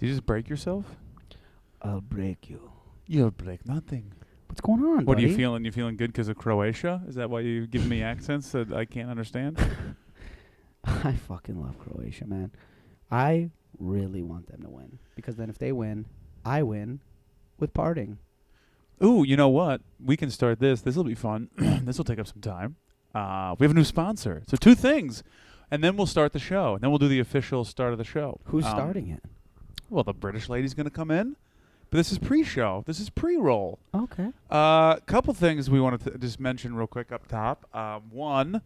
Did you just break yourself? I'll break you. You'll break nothing. What's going on, What buddy? are you feeling? You feeling good because of Croatia? Is that why you give me accents that I can't understand? I fucking love Croatia, man. I really want them to win. Because then if they win, I win with parting. Ooh, you know what? We can start this. This will be fun. This will take up some time. We have a new sponsor. So 2 things. And then we'll start the show. And then we'll do the official start of the show. Who's starting it? Well, the British lady's going to come in. But this is pre-show. This is pre-roll. Okay. Couple things we wanted to just mention real quick up top. One,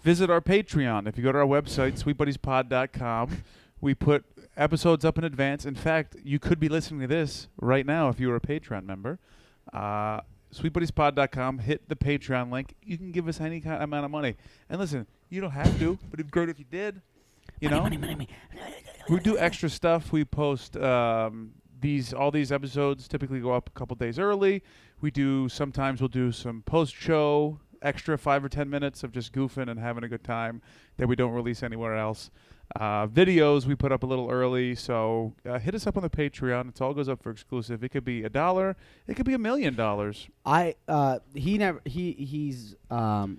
visit our Patreon. If you go to our website, sweetbuddiespod.com, we put episodes up in advance. In fact, you could be listening to this right now if you were a Patreon member. Sweetbuddiespod.com, hit the Patreon link. You can give us any kind amount of money. And listen, you don't have to, but it'd be great if you did. You know? Money. We do extra stuff. We post all these episodes typically go up a couple days early. Sometimes we'll do some post-show extra 5 or 10 minutes of just goofing and having a good time that we don't release anywhere else. Videos we put up a little early, so hit us up on the Patreon. It all goes up for exclusive. It could be $1, it could be $1 million.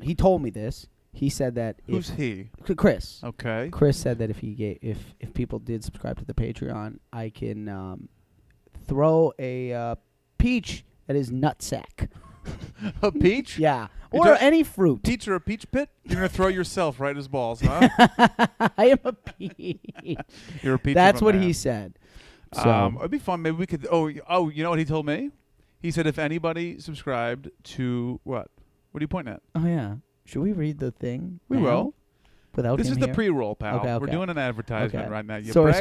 He told me this. He said that Who's he? Chris. Okay. Chris said that if people did subscribe to the Patreon, I can throw a peach at his nutsack. A peach? Yeah. Or any fruit. Peach or a peach pit? You're going to throw yourself right at his balls, huh? I am a peach. You're a peach. That's what man. he said. So it'd be fun. Maybe we could. Oh, you know what he told me? He said if anybody subscribed to what? What are you pointing at? Oh yeah. Should we read the thing? We now? will. Without this him is here? the pre-roll, pal. Okay. We're doing an advertisement Okay. right now. You Sorry.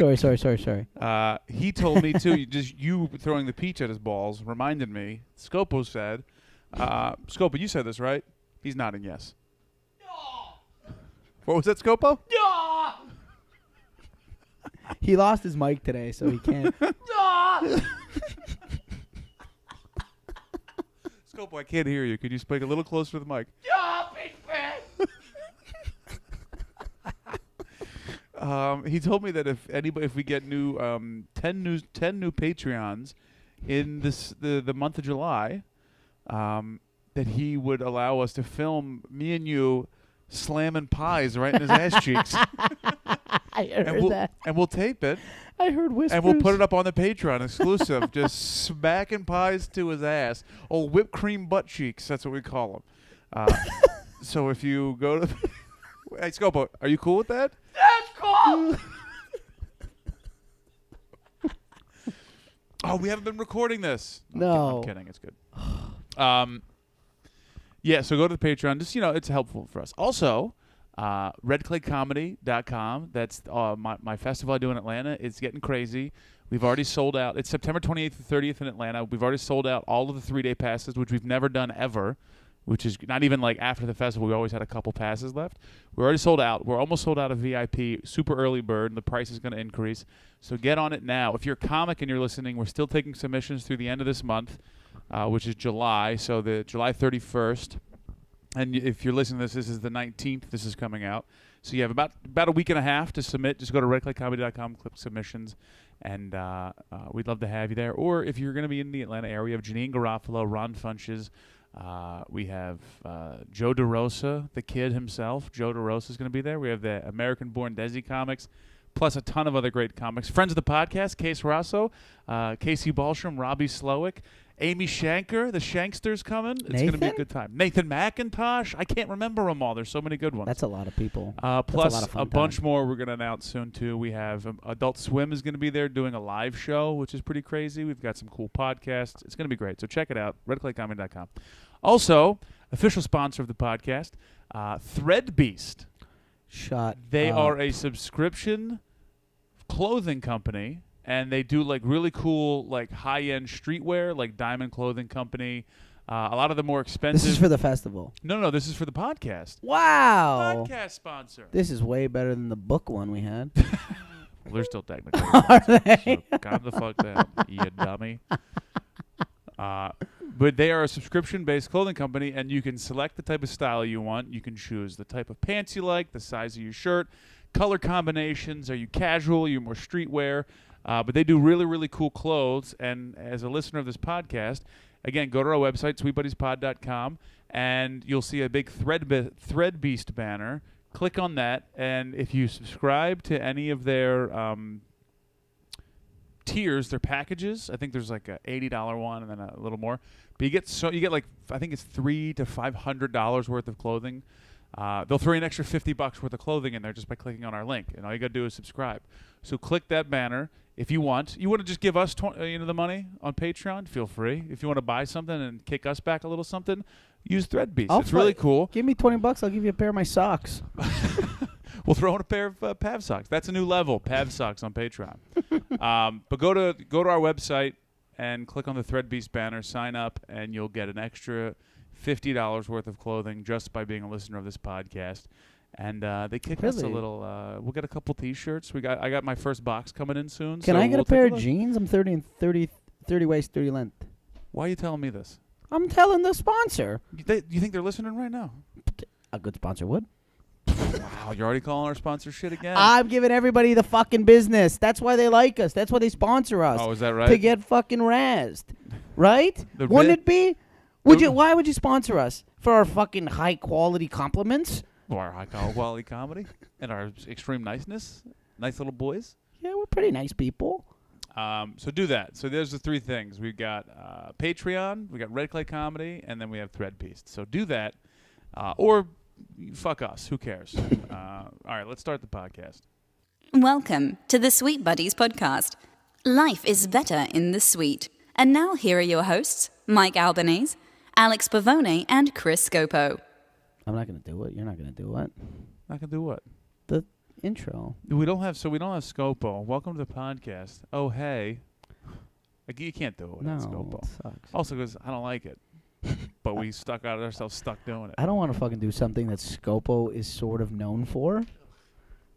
He told me too. You throwing the peach at his balls reminded me. Scopo said. Scopo, you said this right? He's nodding yes. No. What was that, Scopo? No. He lost his mic today, so he can't. No. Scopo, I can't hear you. Could you speak a little closer to the mic? He told me that if we get 10 new Patreons in the month of July, that he would allow us to film me and you slamming pies right in his ass cheeks. I heard that. And we'll tape it. I heard whispers. And we'll put it up on the Patreon exclusive, just smacking pies to his ass. Oh, whipped cream butt cheeks. That's what we call them. So if you go to... Hey, Scopo, are you cool with that? That's cool! Oh, we haven't been recording this. No. I'm kidding. It's good. Yeah, so go to the Patreon. Just, it's helpful for us. Also, redclaycomedy.com. That's my festival I do in Atlanta. It's getting crazy. We've already sold out. It's September 28th to 30th in Atlanta. We've already sold out all of the 3-day passes, which we've never done ever, which is not even like after the festival. We always had a couple passes left. We're already sold out. We're almost sold out of VIP, super early bird, and the price is going to increase. So get on it now. If you're a comic and you're listening, we're still taking submissions through the end of this month, which is July, so the July 31st. And if you're listening to this, this is the 19th. This is coming out. So you have about a week and a half to submit. Just go to redclaycomedy.com, click submissions, and we'd love to have you there. Or if you're going to be in the Atlanta area, we have Janine Garofalo, Ron Funches. We have Joe DeRosa, the kid himself. Joe DeRosa is going to be there. We have the American-born Desi comics, plus a ton of other great comics. Friends of the podcast, Case Rosso, Casey Balsham, Robbie Slowick, Amy Shanker, the Shankster's coming. It's going to be a good time. Nathan McIntosh. I can't remember them all. There's so many good ones. That's a lot of people. Plus a bunch more we're going to announce soon, too. We have Adult Swim is going to be there doing a live show, which is pretty crazy. We've got some cool podcasts. It's going to be great. So check it out, redclaycomedy.com. Also, official sponsor of the podcast, Threadbeast. They are a subscription clothing company. And they do like really cool, like high-end streetwear, like Diamond Clothing Company. A lot of the more expensive. This is for the festival. No, this is for the podcast. Wow. Podcast sponsor. This is way better than the book one we had. Well, they're still technically. Are they? So calm the fuck down, you dummy. But they are a subscription-based clothing company, and you can select the type of style you want. You can choose the type of pants you like, the size of your shirt, color combinations. Are you casual? Are you more streetwear? But they do really, really cool clothes. And as a listener of this podcast, again, go to our website, sweetbuddiespod.com, and you'll see a big Thread Beast banner. Click on that, and if you subscribe to any of their tiers, their packages, I think there's like a $80 one and then a little more. But you get like, I think it's $300 to $500 worth of clothing. They'll throw you an extra $50 worth of clothing in there just by clicking on our link, and all you got to do is subscribe. So click that banner if you want. You want to just give us the money on Patreon? Feel free. If you want to buy something and kick us back a little something, use Threadbeast. It's really cool. Give me $20. I'll give you a pair of my socks. We'll throw in a pair of Pav socks. That's a new level, Pav socks on Patreon. But go to our website and click on the Threadbeast banner, sign up, and you'll get an extra $50 worth of clothing just by being a listener of this podcast. And they kick us a little. We'll get a couple T-shirts. I got my first box coming in soon. Can I get a pair of jeans? I'm 30 waist, 30 length. Why are you telling me this? I'm telling the sponsor. You think they're listening right now? A good sponsor would. Wow, you're already calling our sponsor shit again? I'm giving everybody the fucking business. That's why they like us. That's why they sponsor us. Oh, is that right? To get fucking razzed. Right? Wouldn't it be? Why would you sponsor us? For our fucking high quality compliments? Or our high quality comedy? And our extreme niceness? Nice little boys? Yeah, we're pretty nice people. So do that. So there's the three things. We've got Patreon, we got Red Clay Comedy, and then we have Threadbeast. So do that. Or fuck us. Who cares? All right, let's start the podcast. Welcome to the Sweet Buddies podcast. Life is better in the sweet. And now here are your hosts, Mike Albanese, Alex Pavone, and Chris Scopo. I'm not going to do it. You're not going to do it. Not going to do what? The intro. We don't have Scopo. Welcome to the podcast. Oh, hey. Like, you can't do it without Scopo. It sucks. Also, because I don't like it. But we got ourselves stuck doing it. I don't want to fucking do something that Scopo is sort of known for.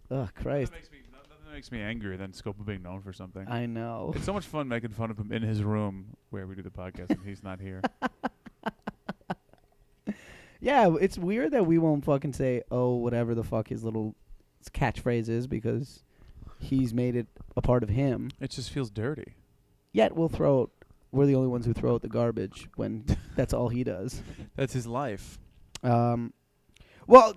Ugh, Christ. Nothing makes me angrier than Scopo being known for something. I know. It's so much fun making fun of him in his room where we do the podcast and he's not here. Yeah, it's weird that we won't fucking say, oh, whatever the fuck his little catchphrase is, because he's made it a part of him. It just feels dirty. Yet we're the only ones who throw out the garbage when that's all he does. That's his life. Well,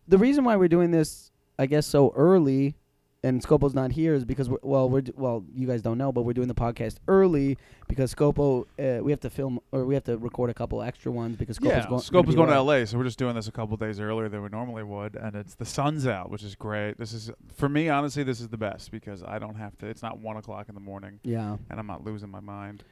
the reason why we're doing this, I guess, so early, and Scopo's not here, is because you guys don't know, but we're doing the podcast early because Scopo, we have to film or we have to record a couple extra ones because Scopo's going to LA, so we're just doing this a couple days earlier than we normally would, and the sun's out, which is great. This is, for me, honestly, this is the best because I don't have to. It's not 1 o'clock in the morning. Yeah, and I'm not losing my mind.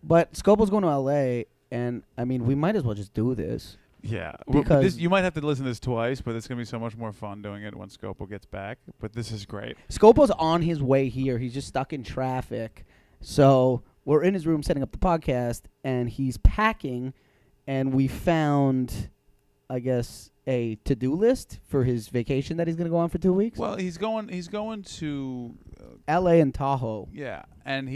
But Scopo's going to LA, and I mean, we might as well just do this. Yeah, because you might have to listen to this twice, but it's going to be so much more fun doing it when Scopo gets back. But this is great. Scopo's on his way here. He's just stuck in traffic. So we're in his room setting up the podcast, and he's packing, and we found, I guess, a to-do list for his vacation that he's going to go on for 2 weeks. Well, he's going to L.A. and Tahoe. Yeah, and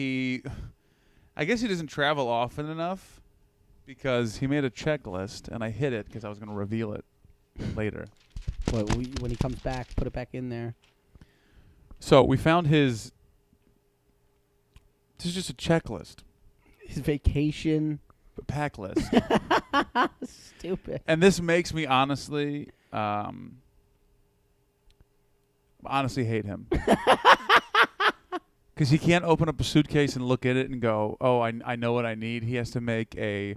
I guess he doesn't travel often enough. Because he made a checklist, and I hid it because I was going to reveal it later. But when he comes back, put it back in there. So we found his... This is just a checklist. His vacation... pack list. Stupid. And this makes me honestly hate him. Because he can't open up a suitcase and look at it and go, oh, I know what I need. He has to make a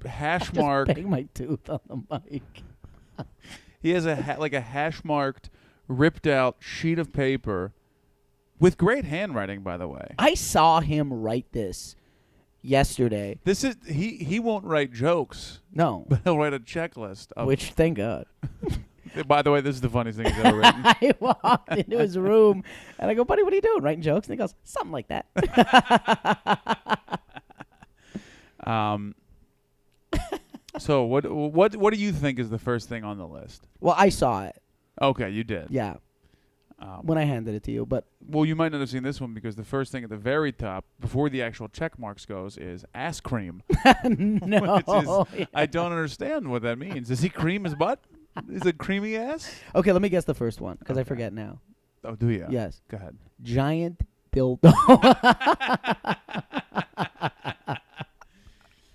hash mark. Just bang my tooth on the mic. He has a hash marked, ripped out sheet of paper with great handwriting, by the way. I saw him write this yesterday. This is he won't write jokes. No. But he'll write a checklist. Which, thank God. By the way, this is the funniest thing he's ever written. I walked into his room, and I go, buddy, what are you doing? Writing jokes? And he goes, something like that. So what do you think is the first thing on the list? Well, I saw it. Okay, you did. Yeah. When I handed it to you, but... Well, you might not have seen this one because the first thing at the very top, before the actual check marks goes, is ass cream. No. I don't understand what that means. Does he cream his butt? Is it creamy ass? Okay, let me guess the first one, because I forget now. Oh, do you? Yes. Go ahead. Giant dildo.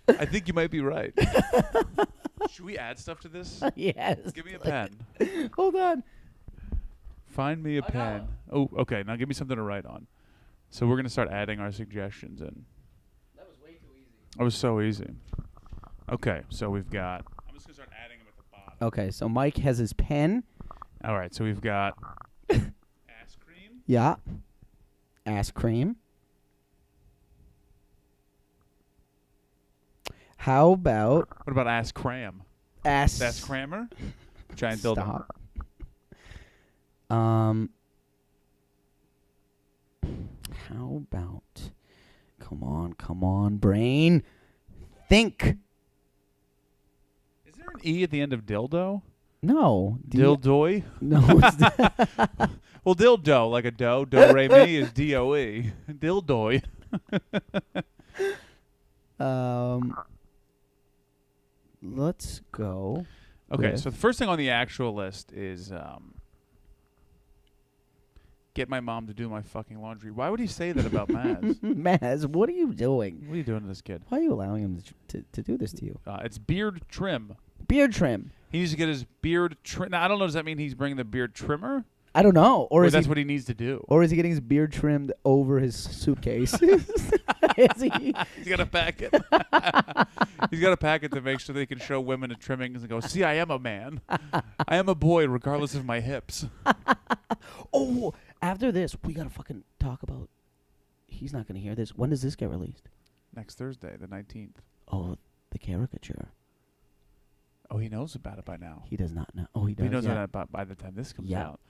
I think you might be right. Should we add stuff to this? Yes. Give me a pen. Hold on. Find me a pen. Oh, okay. Now give me something to write on. So we're going to start adding our suggestions in. That was way too easy. That was so easy. Okay, so we've got... I'm just going to start adding them at the bottom. Okay, so Mike has his pen. All right, so we've got ass cream. Yeah. Ass cream. How about What about ass cram? ass? That's crammer? Giant dildo. Stop. How about? Come on, brain. Think. Is there an E at the end of dildo? No. Dildoy? No. It's Well, dildo, like a do. Do, re, mi is D-O-E. Dildoy. Let's go. Okay, with- so the first thing on the actual list is get my mom to do my fucking laundry. Why would he say that about Maz? Maz, what are you doing? What are you doing to this kid? Why are you allowing him to do this to you? It's beard trim. Beard trim. He needs to get his beard trim. Now, I don't know. Does that mean he's bringing the beard trimmer? I don't know. Or is that's he, what he needs to do? or is he getting his beard trimmed over his suitcase? Is he? He's got to pack it. He's got to pack it to make sure they can show women the trimmings and go, see, I am a man. I am a boy regardless of my hips. Oh, after this, we got to fucking talk about... He's not going to hear this. When does this get released? Next Thursday, the 19th. Oh, the caricature. Oh, he knows about it by now. He does not know. Oh, he does. He knows yeah. about it by the time this comes Yeah. out.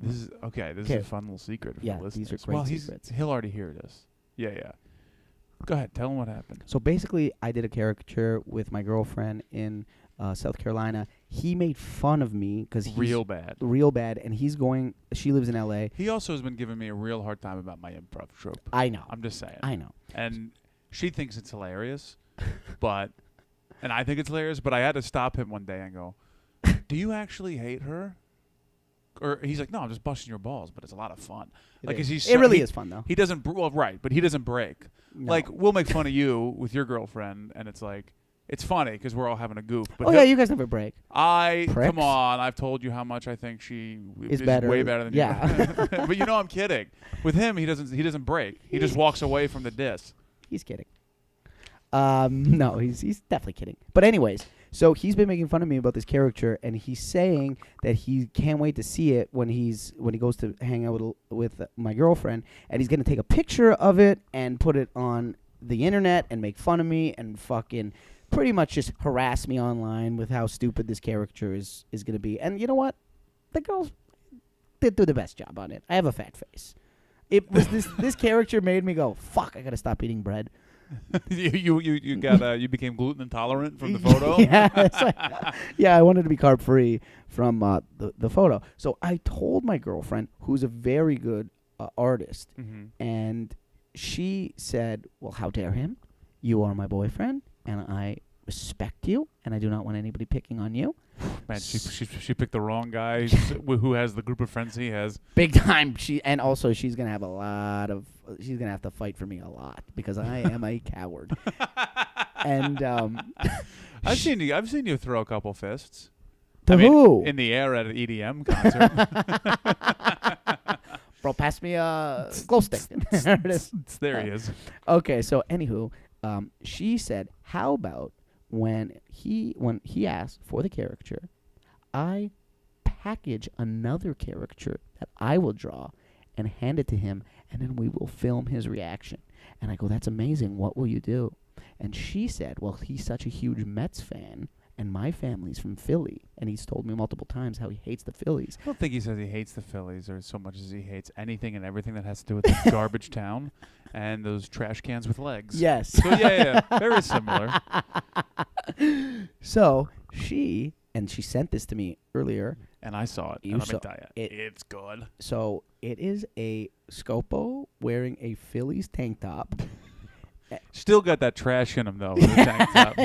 This is okay. This Okay. is a fun little secret. For Yeah, the these listeners. are great well, secrets. he'll already hear this. Yeah. Go ahead. Tell him what happened. So basically, I did a caricature with my girlfriend in South Carolina. He made fun of me because he's Real bad. real bad, and he's going. She lives in L.A. He also has been giving me a real hard time about my improv trope. I know. I'm just saying. I know. And she thinks it's hilarious, and I think it's hilarious, but I had to stop him one day and go, do you actually hate her? Or he's like, no, I'm just busting your balls, but it's a lot of fun. Like, is he? It really is fun though. He doesn't. Well, right, but he doesn't break. No. Like, we'll make fun of you with your girlfriend, and it's like, it's funny because we're all having a goof. But Oh yeah, you guys never break. come Pricks. on, I've told you how much I think she Is better. way better than Yeah. you. But you know I'm kidding. With him, he doesn't break. He just walks away from the diss. He's kidding. No, he's definitely kidding. But anyways, so he's been making fun of me about this caricature, and he's saying that he can't wait to see it when he goes to hang out with my girlfriend, and he's gonna take a picture of it and put it on the internet and make fun of me and fucking pretty much just harass me online with how stupid this caricature is gonna be. And you know what? The girls did do the best job on it. I have a fat face. It was this caricature made me go, fuck, I gotta stop eating bread. you became gluten intolerant from the photo. Yeah, it's like, yeah, I wanted to be carb free from the photo. So I told my girlfriend, who's a very good artist, and she said, "Well, how dare him? You are my boyfriend, and I respect you, and I do not want anybody picking on you." Man, she picked the wrong guy who has the group of friends he has. Big time. She's gonna have she's gonna have to fight for me a lot because I am a coward. And I've seen you throw a couple fists. To who? In the air at an EDM concert. Bro, pass me a glow stick. There it is. There he is. Okay, so anywho, she said, "How about when he asked for the caricature, I package another caricature that I will draw and hand it to him, and then we will film his reaction." And I go, "That's amazing. What will you do?" And she said, "Well, he's such a huge Mets fan, and my family's from Philly, and he's told me multiple times how he hates the Phillies." I don't think he says he hates the Phillies or so much as he hates anything and everything that has to do with this garbage town and those trash cans with legs. Yes. So yeah, very similar. So she sent this to me earlier. And I saw it. You And let saw me tell you, it. it's good. So it is a Scopo wearing a Phillies tank top. Still got that trash in him though. With the tank top.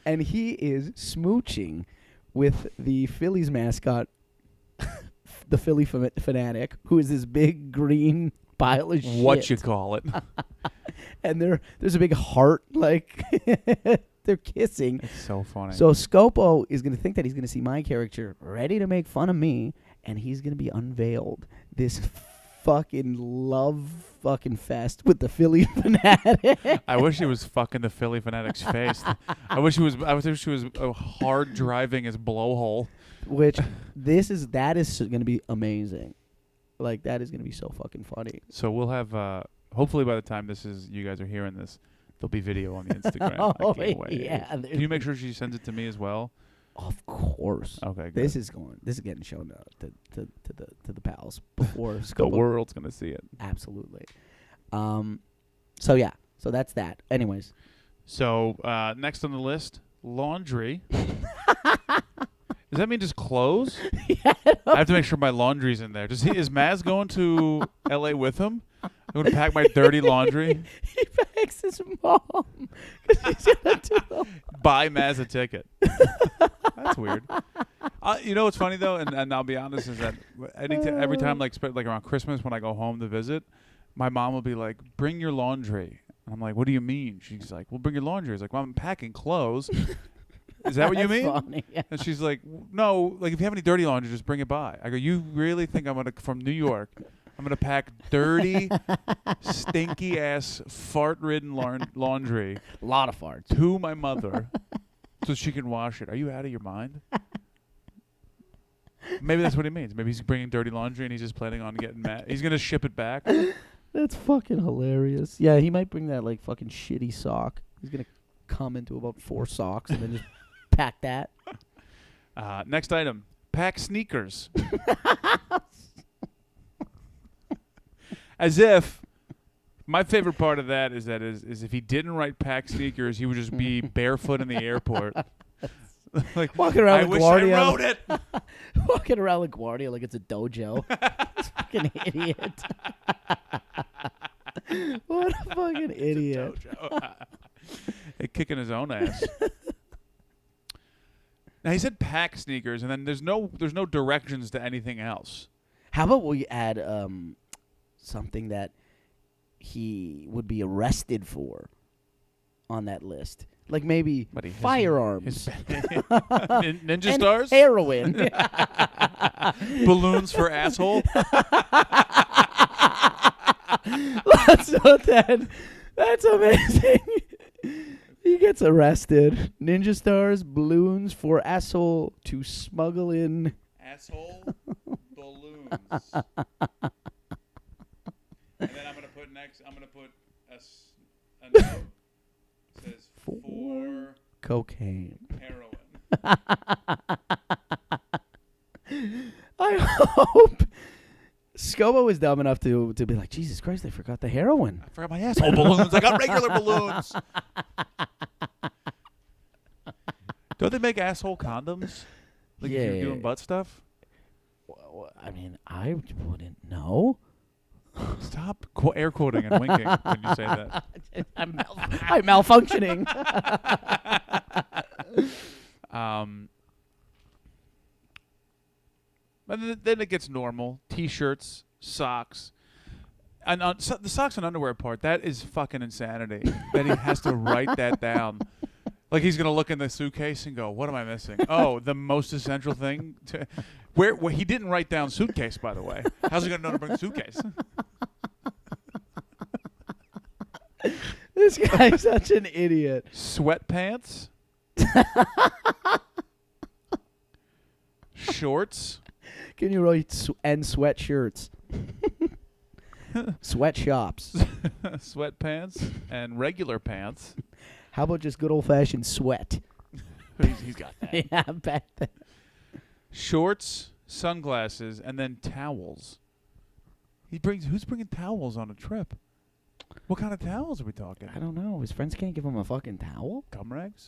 And he is smooching with the Phillies mascot the Philly fanatic, who is this big green pile of shit. What you call it? And there's a big heart, like they're kissing. It's so funny. So Scopo is going to think that he's going to see my character ready to make fun of me, and he's going to be unveiled. This fucking love fucking fest with the Philly fanatic. I wish he was fucking the Philly fanatic's face. I wish he was hard driving his blowhole. Which that is going to be amazing. Like, that is going to be so fucking funny. So we'll have hopefully by the time you guys are hearing this, there'll be video on the Instagram. Oh, I can't wait. yeah. Can you make sure she sends it to me as well? Of course. Okay, good. This is getting shown to the pals before The Scopo. world's gonna see it. Absolutely. So yeah. So that's that. Anyways. So next on the list, laundry. Does that mean just clothes? Yeah, I have to make sure my laundry's in there. Is Maz going to L.A. with him? I'm going to pack my dirty laundry. He begs his mom. 'Cause he's gonna do Buy Maz a ticket. That's weird. You know what's funny though, and I'll be honest, is that every time like around Christmas when I go home to visit, my mom will be like, "Bring your laundry." And I'm like, "What do you mean?" She's like, "Well, bring your laundry." I was like, "Well, I'm packing clothes." Is that what you mean? Funny, yeah. And she's like, "No, like if you have any dirty laundry, just bring it by." I go, "You really think from New York, I'm gonna pack dirty, stinky ass, fart-ridden laundry, A lot of farts. to my mother, so she can wash it? Are you out of your mind?" Maybe that's what he means. Maybe he's bringing dirty laundry and he's just planning on getting mad. He's gonna ship it back. That's fucking hilarious. Yeah, he might bring that like fucking shitty sock. He's gonna come into about 4 socks and then just pack that. Next item: pack sneakers. As if my favorite part of that is if he didn't write pack sneakers, he would just be barefoot in the airport. Like Walking around I with wish LaGuardia. I wrote it. Walking around LaGuardia like it's a dojo. This fucking idiot. What a fucking idiot. Hey, kicking his own ass. Now he said pack sneakers, and then there's no directions to anything else. How about we add something that he would be arrested for on that list? Like maybe firearms. Ninja and stars? Heroin. Balloons for asshole? That's amazing. He gets arrested. Ninja stars, balloons for asshole to smuggle in. Asshole balloons. And then I'm going to put a note. It says for cocaine. Heroin. I hope Scopo was dumb enough to be like, Jesus Christ, I forgot the heroin. I forgot my asshole balloons. I got regular balloons. Don't they make asshole condoms? Like if you're doing butt stuff? Well, I mean, I wouldn't know. Stop air quoting and winking when you say that. I'm malfunctioning. But then it gets normal. T-shirts, socks. And the socks and underwear part, that is fucking insanity. That he has to write that down. Like he's going to look in the suitcase and go, what am I missing? Oh, the most essential thing. Where he didn't write down suitcase, by the way. How's he going to know to bring a suitcase? This guy's such an idiot. Sweatpants. Shorts. Can you write and sweatshirts? Sweatshops. Sweatpants and regular pants. How about just good old-fashioned sweat? He's got that. Yeah, I bet that. Shorts, sunglasses, and then towels. Who's bringing towels on a trip? What kind of towels are we talking? I don't know. His friends can't give him a fucking towel? Gum rags?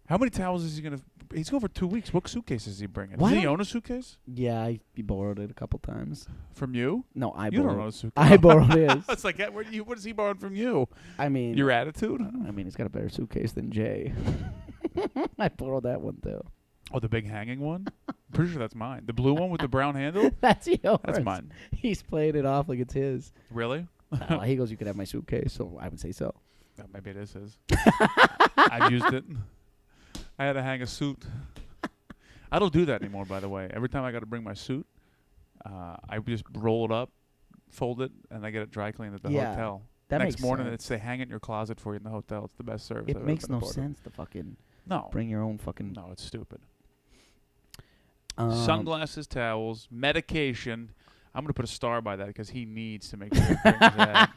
How many towels is he going to... He's going for 2 weeks. What suitcase is he bringing? Why Does he don't- own a suitcase? Yeah, he borrowed it a couple times. From you? No, I You borrowed don't own a it. suitcase. I borrowed his. It's like, what is he borrowing from you? I mean... Your attitude? I mean, he's got a better suitcase than Jay. I borrowed that one, too. Oh, the big hanging one? I'm pretty sure that's mine. The blue one with the brown handle? That's yours. That's mine. He's playing it off like it's his. Really? He goes, you could have my suitcase, so I would say so. Maybe it is his. I've used it. I had to hang a suit. I don't do that anymore, by the way. Every time I got to bring my suit, I just roll it up, fold it, and I get it dry cleaned at the hotel. That Next makes morning, sense. they hang it in your closet for you in the hotel. It's the best service. It I've makes ever been no aboard of. sense to fucking No. bring your own fucking... No, it's stupid. Sunglasses, towels, medication. I'm going to put a star by that because he needs to make sure he brings that.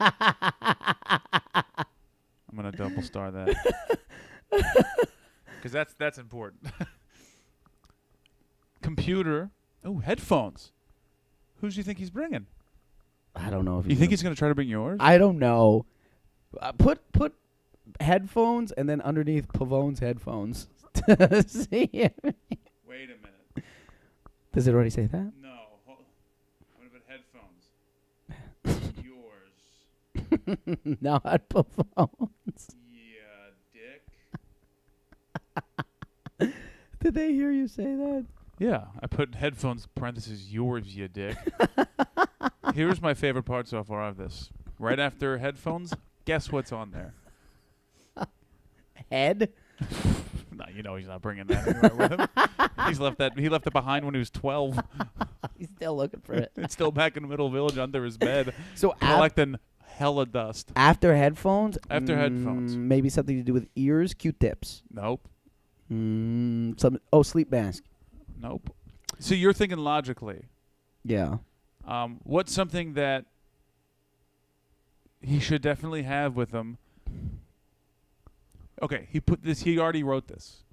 I'm going to double star that. Because that's important. Computer. Oh, headphones. Who do you think he's bringing? I don't know if You think he's going to try to bring yours? I don't know. Put headphones and then underneath Pavone's headphones. See? Wait a minute. Does it already say that? No. I'm going to put headphones. Yours. Not Pavone's. Yeah, dick. Did they hear you say that? Yeah, I put headphones, parentheses, yours, you dick. Here's my favorite part so far of this. Right after headphones, guess what's on there? Head? No, you know he's not bringing that anywhere with him. He left it behind when he was 12. He's still looking for it. It's still back in the middle village under his bed, So collecting hella dust. after headphones? After headphones. Maybe something to do with ears, Q-tips. Nope. Sleep mask. Nope. So you're thinking logically. Yeah. What's something that he should definitely have with him? Okay, he already wrote this.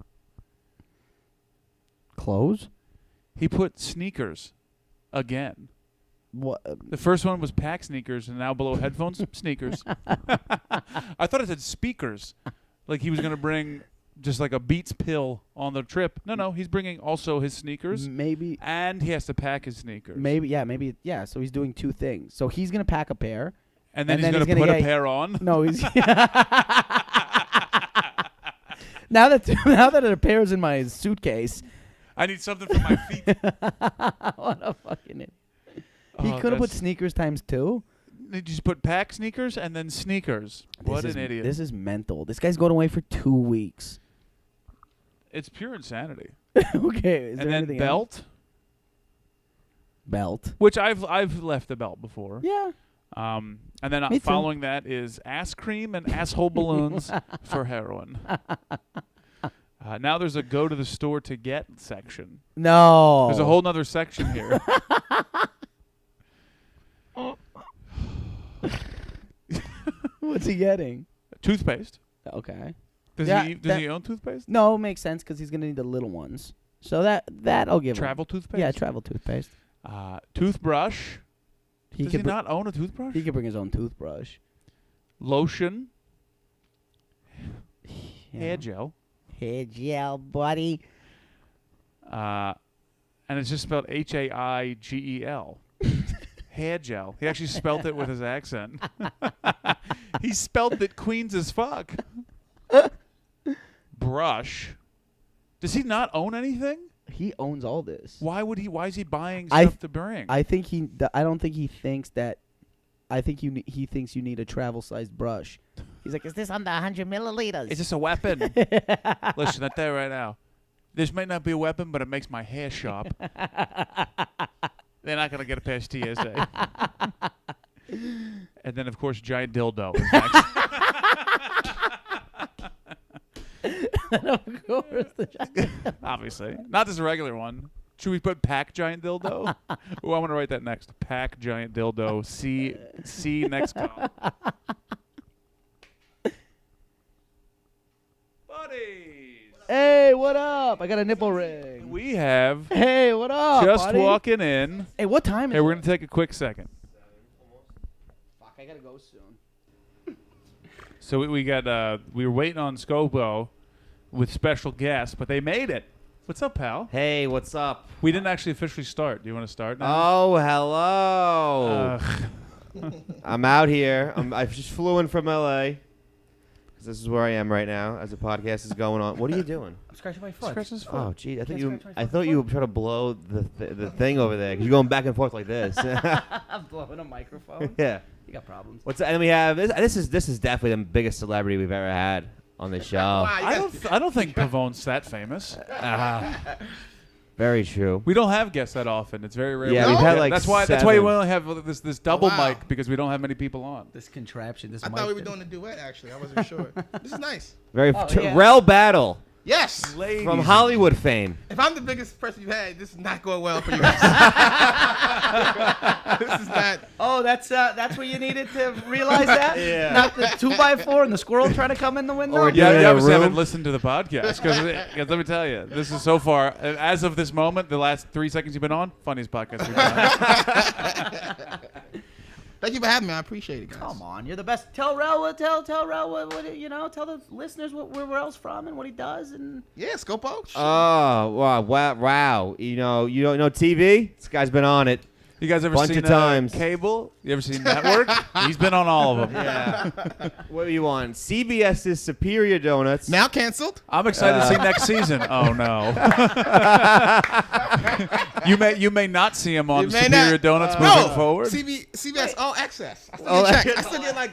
Clothes? He put sneakers again. What? The first one was pack sneakers, and now below headphones, sneakers. I thought it said speakers. Like he was going to bring just like a Beats pill on the trip. No, he's bringing also his sneakers. Maybe. And he has to pack his sneakers. Maybe. So he's doing two things. So he's going to pack a pair. And then he's going to put a pair on. No, he's... Now that a pair's in my suitcase... I need something for my feet. What a fucking idiot. He could have put sneakers times 2. He just put pack sneakers and then sneakers. What an idiot. This is mental. This guy's going away for 2 weeks. It's pure insanity. Okay. Is And there then anything belt, else? Belt. which I've left the belt before. Yeah. And then Me too. following that is ass cream and asshole balloons for heroin. Now there's a go to the store to get section. No. There's a whole nother section here. What's he getting? Toothpaste. Okay. Does Yeah, he own toothpaste? No, it makes sense because he's going to need the little ones. So that I'll give him. Travel toothpaste? Yeah, travel toothpaste. Toothbrush. Does he could not own a toothbrush? He could bring his own toothbrush. Lotion. Yeah. Hair gel. Hair gel, buddy. And it's just spelled Haigel. Hair gel. He actually spelled it with his accent. He spelled it Queens as fuck. Brush. Does he not own anything? He owns all this. Why is he buying stuff to bring? I think I don't think he thinks that. I think he thinks you need a travel-sized brush. He's like, is this under 100 milliliters? Is this a weapon? Listen, I tell you right now, this may not be a weapon, but it makes my hair sharp. They're not going to get it past TSA. And then, of course, giant dildo is next. Of course. Obviously. Not this regular one. Should we put pack giant dildo? Oh, I'm going to write that next. Pack giant dildo. C next column. Buddies. Hey, what up? I got a nipple ring. We have Hey, what up, just buddy? walking in. Hey, what time is Hey, it? we're going to take a quick second. Fuck, I gotta go soon. So we got we were waiting on Scopo with special guests, but they made it. What's up, pal? Hey, what's up? We didn't actually officially start. Do you want to start now? Oh, hello. I'm out here. I just flew in from LA. 'cause this is where I am right now as the podcast is going on. What are you doing? I'm scratching my foot. Scratch his foot. Oh, gee, I Can't thought scratch my you foot. were trying to blow the thing over there because you're going back and forth like this. I'm blowing a microphone. Yeah. You got problems. What's and we have this is definitely the biggest celebrity we've ever had on this show. I don't think Pavone's that famous. Very true. We don't have guests that often. It's very rare. Yeah, we we've get- had like that's why seven. we only have this double wow. mic because we don't have many people on. This contraption. This I mic thought we were thing. doing a duet, actually. I wasn't sure. This is nice. Very Oh, yeah. Rell Battle Yes. Ladies. from Hollywood fame. If I'm the biggest person you've had, this is not going well for you guys. This is not. Oh, that's where you needed to realize that. Yeah. Not the 2x4 and the squirrel trying to come in the window. Or Yeah, in you a obviously room. haven't listened to the podcast because let me tell you, this is so far as of this moment, the last 3 seconds you've been on, funniest podcast we've done. Thank you for having me. I appreciate it, guys. Come on, you're the best. Tell Rell, tell Rell what tell the listeners where Rell's from and what he does and. Yeah, Scopo. Oh, wow. You don't know TV? This guy's been on it. You guys ever Bunch seen of times. Cable? You ever seen Network? He's been on all of them. Yeah. What are you on? CBS's Superior Donuts. Now canceled. I'm excited to see next season. Oh no. you may not see him on You may Superior not. Donuts No. moving forward. CBS All Access. I still All get checks. I Access. still get like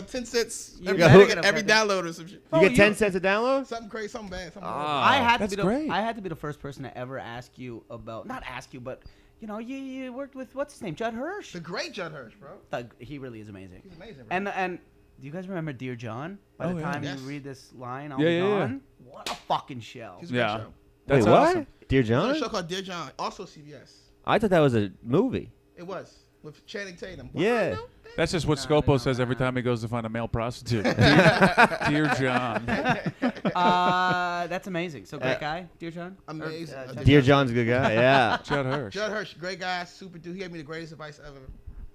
10 cents You every, better get a every package. download or some shit. You get 10 cents a download? Something crazy, something bad, something I had to that's be great. I had to be the first person to ever ask you about not ask you, but you worked with what's his name, Judd Hirsch. The great Judd Hirsch, bro. He really is amazing. He's amazing, bro. And do you guys remember Dear John? By Oh, the yeah. time Yes. you read this line, I'll Yeah, be yeah, yeah. gone. What a fucking show! He's a great Yeah. show. That's Wait, what? awesome. Dear There's a John? show called Dear John, also CBS. I thought that was a movie. It was with Channing Tatum. Yeah. That's just what No, Scopo no, says every no. time he goes to find a male prostitute. Dear John. That's amazing. So great guy, Dear John. Amazing. Judd Dear Hirsch. John's a good guy. Yeah. Judd Hirsch. Judd Hirsch, great guy, super dude. He gave me the greatest advice ever.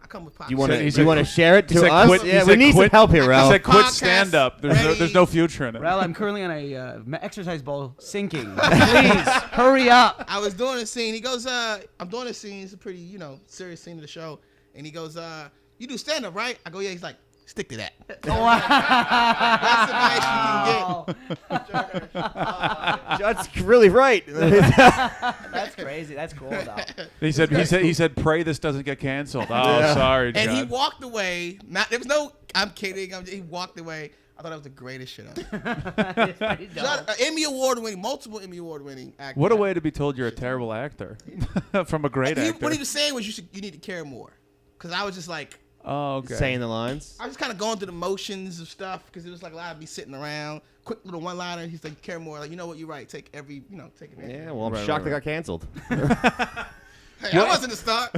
I come with pop. You want He to said you want to share it he to said us? quit- he Yeah, we said need quit- some help here, He Rell. said quit Podcast stand up. ready. There's no future in it. Rell, I'm currently on a exercise ball sinking. Please hurry up. I was doing a scene. He goes, I'm doing a scene. It's a pretty, serious scene of the show. And he goes, you do stand up, right? I go, yeah. He's like, stick to that. That's the advice you can get. That's really right. That's crazy. That's cool though. He said, pray this doesn't get canceled. Oh, Yeah. sorry, And he Judd. walked away. There was no, I'm kidding. He walked away. I thought that was the greatest shit ever. It's pretty dope. Judd, Emmy Award winning, multiple Emmy Award winning actor. What a way to be told you're a terrible actor from a great actor. What he was saying was you need to care more. Because I was just like, Oh, okay. Saying the lines. I was just kind of going through the motions of stuff because it was like a lot of me sitting around. Quick little one-liner. He's like, care more. Like, you know what? You're right. Take every, take it. Yeah, well, I'm Right, shocked right, they got canceled. Hey, I wasn't the start.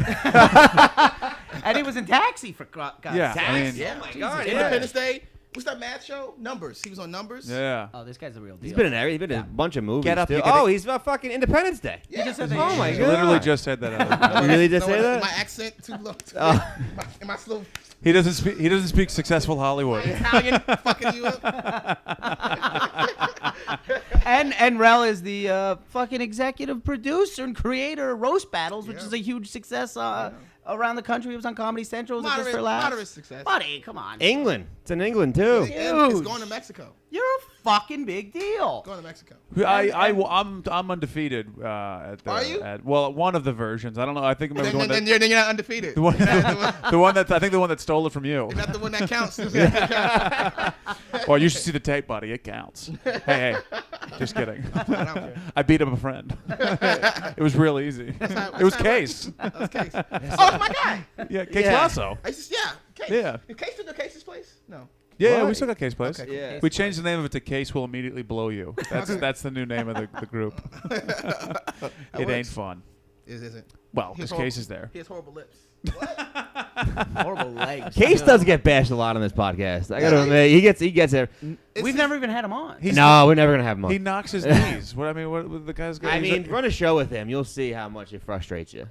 And he was in Taxi for God's Yeah, sake. I mean, Yeah. Oh my God, yeah. Independence Day. What's that math show? Numbers. He was on Numbers. yeah. Oh, this guy's the real deal. He's been in every. He's been in a bunch of movies. Get up, too. you gotta- Oh, he's about fucking Independence Day. Yeah. just said Oh that- Oh my He God. literally just said that. You really did say Is that? my accent too low? Oh. Am I slow? He doesn't speak successful Hollywood. Italian fucking you up? And Rell is the fucking executive producer and creator of Roast Battles, which Yeah. is a huge success around the country. It was on Comedy Central. It was just for laughs. Moderate success. Buddy, come on. England. It's in England too. It's Huge. going to Mexico. You're a fucking big deal. Going to Mexico. I'm undefeated at the. Are you? Well, one of the versions. I don't know. I think maybe Then you're not undefeated. the one, Is the one that I think the one that stole it from you. that the one that counts? Well, you should see the tape, buddy. It counts. Hey, just kidding. I don't care. I beat up a friend. It was real easy. how- It was that's how it Case. That's Case. Oh, it's my guy. Yeah, Case Yeah. Lasso. Case, Case. Yeah. Is Case still Case's place? No. Yeah, What? we still got Case Place. Okay, Yeah. We changed the name of it to Case Will Immediately Blow You. That's the new name of the group. It ain't fun. Isn't. Well, He has because Case is there. He has horrible lips. Horrible legs. Case too. does get bashed a lot on this podcast. I gotta admit, he gets there. We've never even had him on. No, we're never gonna have him on. He knocks his knees. What the guy's got? I mean, run a show with him. You'll see how much it frustrates you.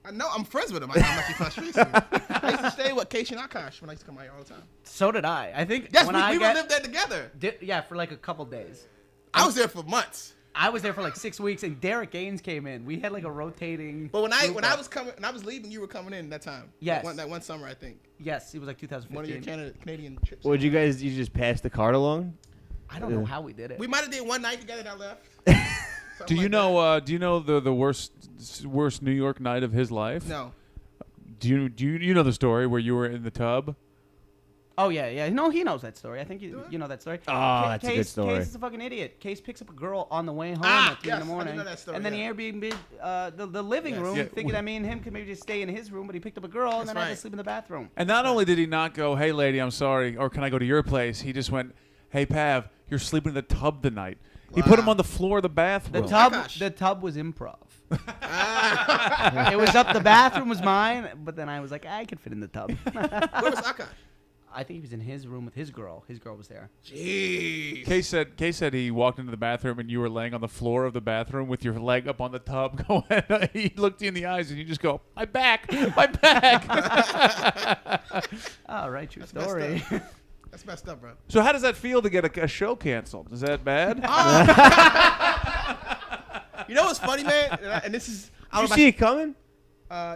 I know. I'm friends with him. I know how much he frustrates me. I used to stay with Case and Akash when I used to come out here all the time. So did I. I think Yes, when we I would got live there together. yeah, for like a couple days. I was there for months. I was there for like 6 weeks, and Derek Gaines came in. We had like a rotating. But when I group was leaving, you were coming in that time. Yes. That one summer, I think. Yes, it was like 2015. One of your Canadian trips. Would you just pass the card along? I don't know how we did it. We might have did one night together and I left. Do you know? Do you know the worst New York night of his life? No. Do you know the story where you were in the tub? Oh yeah. No, he knows that story. I think you know that story. Oh, that's a good story. Case is a fucking idiot. Case picks up a girl on the way home at 3 in the morning, I do know that story, and then he Airbnb the living room, Yeah. thinking that me and him could maybe just stay in his room, but he picked up a girl, and then I had to sleep in the bathroom. And not only did he not go, "Hey lady, I'm sorry," or "Can I go to your place?" He just went, "Hey Pav, you're sleeping in the tub tonight." He put him on the floor of the bathroom. The tub was improv. It was up. The bathroom was mine, but then I was like, I could fit in the tub. Where was Akash? I think he was in his room with his girl. His girl was there. Jeez. Kay said he walked into the bathroom and you were laying on the floor of the bathroom with your leg up on the tub. Going, he looked you in the eyes and you just go, "My back, my back." All right, true story. That's messed up, bro. So how does that feel to get a show canceled? Is that bad? You know what's funny, man? And this is. Did you see it coming? Yeah.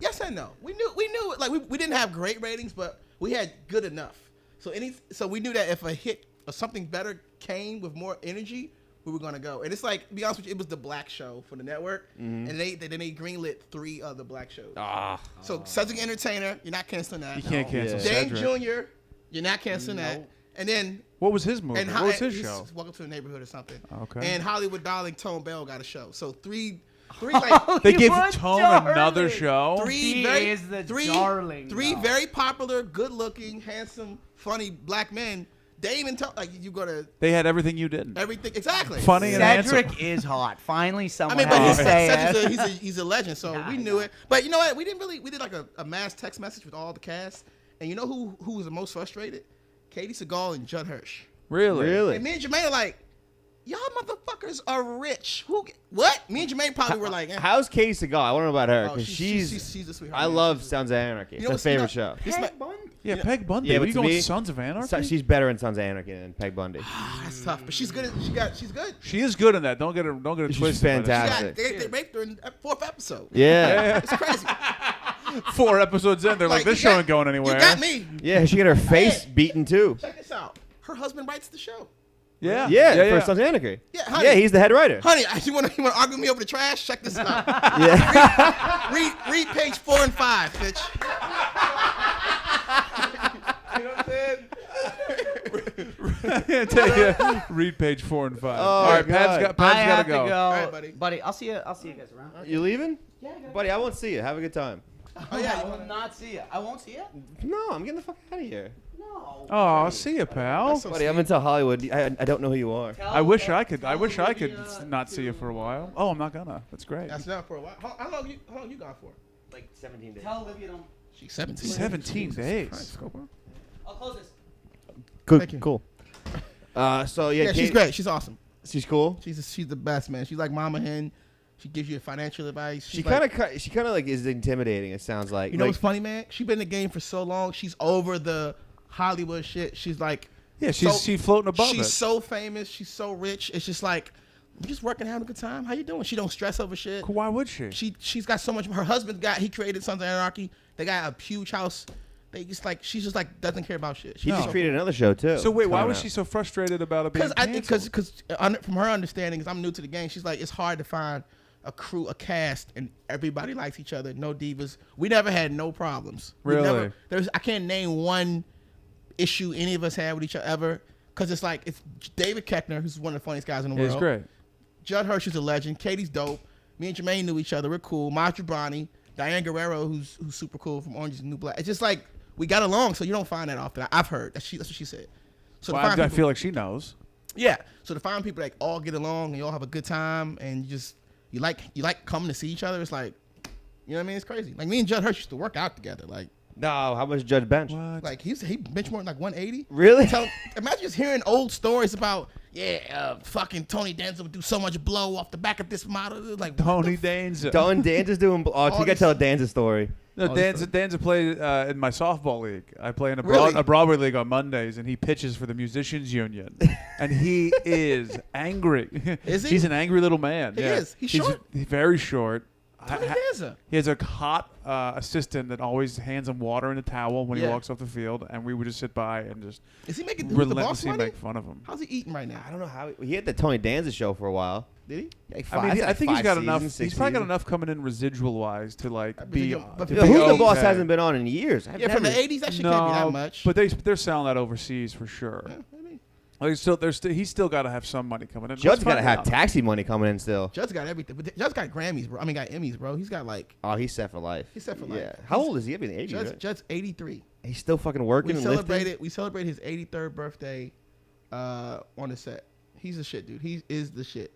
Yes and no. We knew. Like we didn't have great ratings, but we had good enough. So we knew that if a hit or something better came with more energy, we were gonna go. And it's like, to be honest with you, it was the black show for the network, and then they greenlit 3 other black shows. So Cedric Entertainer, you're not canceling that. You can't cancel Dame Cedric. Jr., you're not canceling that. And then What was his movie? What was his show? Welcome to the Neighborhood or something. Okay. And Hollywood Darling Tone Bell got a show. So three like They gave Hollywood Tone darling. another show. He is the darling, three though. very popular, good-looking, handsome, funny black men. Dame and Tone, like you go to They had everything you didn't. everything exactly. Funny and handsome. Cedric is hot. Finally, I someone mean, but has to say Cedric's it. he's a legend, so we knew it. But you know what? We did like a mass text message with all the cast, and you know who was the most frustrated? Katey Sagal and Judd Hirsch. Really? And me and Jermaine are like, y'all motherfuckers are rich. What? Me and Jermaine probably were like, How's Katey Sagal? I want to know about her oh, because she's a sweetheart. I man. love She's Sons of Anarchy. You It's know my what's favorite not- show. This Peg Bundy? Yeah, Peg Bundy. Yeah, What but are you to going me- with Sons of Anarchy? She's better in Sons of Anarchy than Peg Bundy. That's tough, but she's good. She's good. She is good in that. Don't get it She's twisted. fantastic. They raped her in the 4th episode. Yeah. It's crazy. 4 episodes in, they're like, this you show ain't going anywhere. You got me. Yeah, she got her face beaten too. Check this out. Her husband writes the show. Yeah. Yeah, for Sons of Anarchy. Yeah, honey. Yeah, he's the head writer. Honey, you want to argue with me over the trash? Check this out. Yeah. read page 4 and 5, bitch. You know what I'm saying? Read page 4 and 5. Oh, All right, God. Pat's I got have to go. All right, buddy. I'll see you guys around. You leaving? Yeah, I gotta Buddy, I won't see you. Have a good time. Oh, yeah. I will not see you. I won't see you? No, I'm getting the fuck out of here. No. Oh, see you, pal. That's so Buddy, I'm into Hollywood. I don't know who you are. I wish I could not see you for a while. Oh, I'm not gonna. That's great. That's not for a while. How long you gone for? Like 17 days. Tell Olivia don't. She's 17. 17 days. Christ, Scopo. I'll close this. Thank you. Cool. So Yeah, she's great. She's awesome. She's cool. She's the best, man. She's like Mama Hen. She gives you financial advice. She kind of like is intimidating. It sounds like. You know what's funny, man? She's been in the game for so long. She's over the Hollywood shit. She's like, Yeah, she's floating above she's it. so famous. She's so rich. It's just like, I'm just working, having a good time. How you doing? She don't stress over shit. Why would she? She's got so much. Her husband he created Sons of Anarchy. They got a huge house. She's just like doesn't care about shit. He just created another show too. So wait, why Coming was out. she so frustrated about it being canceled? Because from her understanding, because I'm new to the game, she's like, it's hard to find a crew, a cast, and everybody likes each other. No divas. We never had no problems. Really? I can't name one issue any of us had with each other ever. Because it's David Koechner, who's one of the funniest guys in the world. He's great. Judd Hirsch is a legend. Katie's dope. Me and Jermaine knew each other. We're cool. Maj Jobrani, Diane Guerrero, who's super cool from Orange is the New Black. It's just like we got along, so you don't find that often. I've heard. That's what she said. So to Well, find I people- feel like she knows. yeah. So to find people that all get along and you all have a good time and you like coming to see each other, it's like, you know what I mean? It's crazy. Like me and Judd Hirsch used to work out together. Like No, how much Judge bench? What? like he bench more than like 180. Really? Imagine just hearing old stories about fucking Tony Danza would do so much blow off the back of this model. Like Tony Danza. Danza's doing. Oh, you All gotta these- tell a Danza story. No, Oh, Dan's a play in my softball league. I play in a Really? Broadway league on Mondays, and he pitches for the Musicians Union, and he is angry. Is he? He's an angry little man. He yeah. is. He's short? He's very short. Tony Danza. He has a hot assistant that always hands him water in a towel when he Yeah. walks off the field, and we would just sit by and just Is he making who's the boss relentlessly money? make fun of him. How's he eating right now? I don't know how he had the Tony Danza show for a while. Did he? Like I mean, I think he's got enough. Seasons, He's 6 probably got seasons. enough coming in residual wise to like be. But to Yeah, be Who's the okay. Boss hasn't been on in years. I've Yeah, from never- the '80s, that shit can't be that much. But they're selling that overseas for sure. Yeah, maybe. Like he's still got to have some money coming in. Judd's got to Let's have find out. taxi money coming in still. Judd's got everything. But Judd's got Grammys, bro. I mean, got Emmys, bro. He's got like. Oh, he's set for life. He's set for life. Yeah. How old is he? I mean, 80s, right? Judd's 83. He's still fucking working We and lifting. celebrated his 83rd birthday on the set. He's the shit, dude. He is the shit.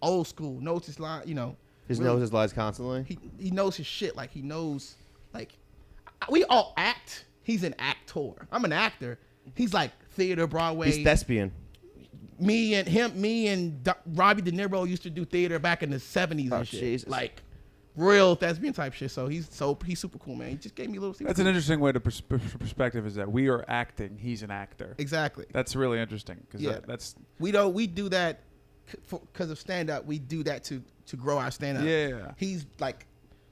Old school. Knows his line. You know. His really- nose lies constantly. He knows his shit. Like he knows. Like we all act. He's an actor. I'm an actor. He's like theater, Broadway. He's thespian. Me and Robbie De Niro used to do theater back in the 70s Oh, and shit. Jesus. Like real thespian type shit. So he's super cool, man. He just gave me a little. That's an interesting way to perspective. Is that we are acting. He's an actor. Exactly. That's really interesting because Yeah. that's We do that because of stand up. We do that to grow our stand up. Yeah. He's like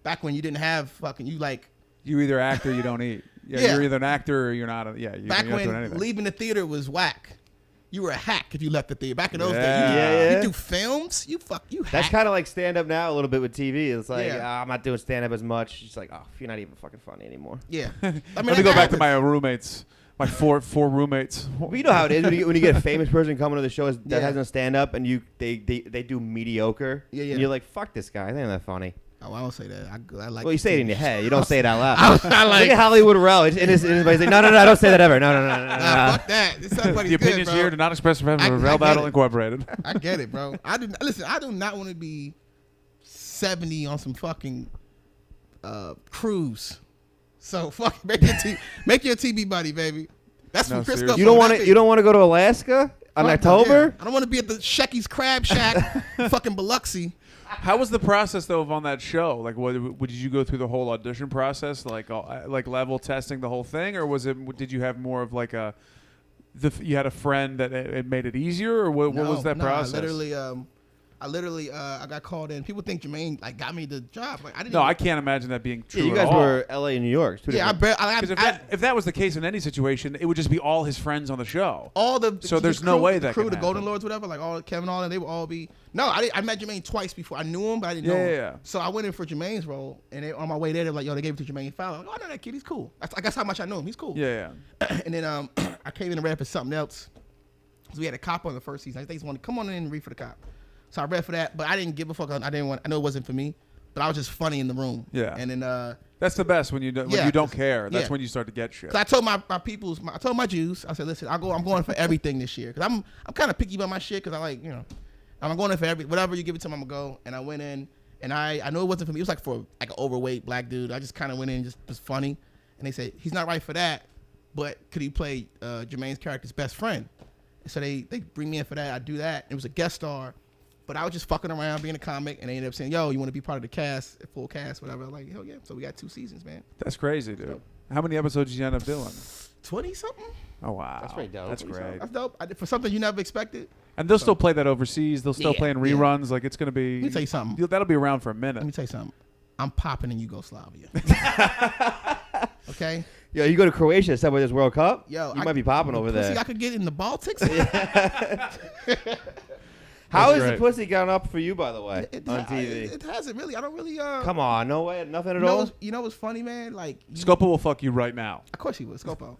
back when you didn't have fucking you like you either act or you don't eat. Yeah, Yeah. you're either an actor or you're not. You're back not doing when anything. leaving the theater was whack. You were a hack if you left the theater. Back in those Yeah. days, Yeah. you do films. You That's hack. kind of like stand up now a little bit with TV. It's like, Yeah. I'm not doing stand up as much. It's like, oh, you're not even fucking funny anymore. Yeah. I mean, Let me that go back to happens. my roommates. My four roommates. But you know how it is when you get a famous person coming to the show that Yeah. has no stand up and they do mediocre. Yeah, yeah. And you're like, fuck this guy. They ain't that funny. Oh, I don't say that. I like. Well, you say it in your head. You don't say it out loud. I like. Look at Hollywood Rell. He's like, no, don't say that ever. No. Nah, fuck that. It's not The opinions here do not express the I of Rell get Battle it. Incorporated. I get it, bro. I do not want to be 70 on some fucking cruise. So fuck, make your TV buddy, baby. That's No, what Chris seriously. You don't want to go to Alaska on October? I don't want to be at the Shecky's Crab Shack, fucking Biloxi. How was the process though on that show? Like, did you go through the whole audition process, like level testing the whole thing, or was it? Did you have more of like you had a friend that it made it easier, or what was that process? I literally got called in. People think Jermaine like got me the job. Like I didn't. No, even, I can't imagine that being true. Yeah, you at guys all. were L.A. and New York. Two Yeah, different- Because if that was the case in any situation, it would just be all his friends on the show. all the So there's crew, no way the that crew, can the Golden happen. Lords, whatever, like all Kevin, all, and they would all be. No, I met Jermaine twice before. I knew him, but I didn't know him. Yeah. So I went in for Jermaine's role, and on my way there, they're like, "Yo, they gave it to Jermaine Fowler." Like, oh, I know that kid. He's cool. That's how much I know him. He's cool. Yeah. And then I came in and read for something else. So we had a cop on the first season. I think he wanted to come on in and read for the cop. So I read for that, but I didn't give a fuck. I know it wasn't for me, but I was just funny in the room. Yeah. And then That's the best when you don't care. That's yeah. when you start to get shit. cause I told my peoples, I told my Jews, I said, listen, I'm going for everything this year, cause I'm kind of picky about my shit, cause I like, I'm going in for whatever you give it to me, I'm gonna go. And I went in, and I know it wasn't for me. It was like for like an overweight black dude. I just kind of went in, just was funny, and they said he's not right for that, but could he play Jermaine's character's best friend? And so they bring me in for that. I do that. It was a guest star, but I was just fucking around being a comic, and they ended up saying, yo, you want to be part of the cast, full cast, whatever. I'm like, hell yeah. So we got 2 seasons, man. That's crazy, dude. How many episodes did you end up doing? 20 something. Oh wow, That's pretty dope. That's great. That's dope. For something you never expected. And they'll still play that overseas. They'll still Yeah, play in yeah. reruns. Like it's gonna be. Let me tell you something. That'll be around for a Let minute. me tell you something. I'm popping in Yugoslavia. Okay? Yo, you go to Croatia, somewhere this World Cup. Yo, you might be popping over pussy there. I could get in the Baltics. How That's has the great. pussy gone up for you, by the way, on TV? It hasn't really. I don't really. Come on, no way, nothing at You know, all. you know what's funny, man? Like, Scopo will fuck you right now. of course he would. Scopo.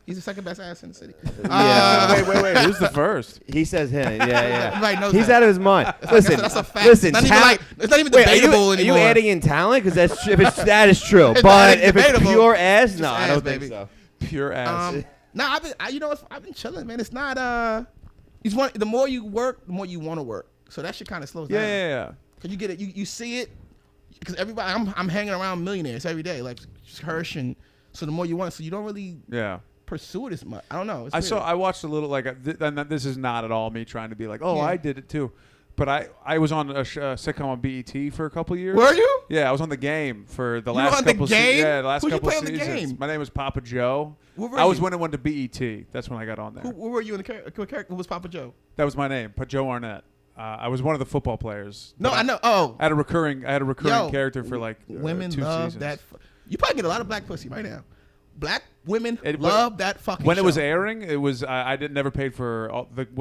He's the second best ass in the city. Yeah. Wait. Who's the first? He says him. Yeah. Everybody knows He's that. out of his mind. Listen, That's a fact. listen. It's not even like it's not even Wait, debatable are anymore. you adding in talent? Because that is true. It's But not if it's debatable. pure ass, no, Just I don't ass, think baby. so. Pure ass. Nah, I've been chilling, man. It's not the more you work, the more you want to work. So that shit kind of slows down. yeah. Cause you get it, you see it. Because everybody, I'm hanging around millionaires every day, like Hirsch, and so the more you want, so you don't really Yeah. pursue it as much. I don't know. It's weird. I watched a little and this is not at all me trying to be like, oh, Yeah. I did it too. But I was on a sitcom on BET for a couple years. Were you? Yeah, I was on The Game for the You were last on The couple Game? Yeah, the last Who'd you couple play on The seasons. Game? My name was Papa Joe. Where were I was you? when it went to BET. That's when I got on there. Who were you in the character? Who was Papa Joe? That was my name, Joe Arnett. I was one of the football players. No, But I know. Oh, I had a recurring Yo, character for like women 2 love seasons. that. You probably get a lot of black pussy right now. Black women It- love that fucking When show. it was airing, it was I never paid for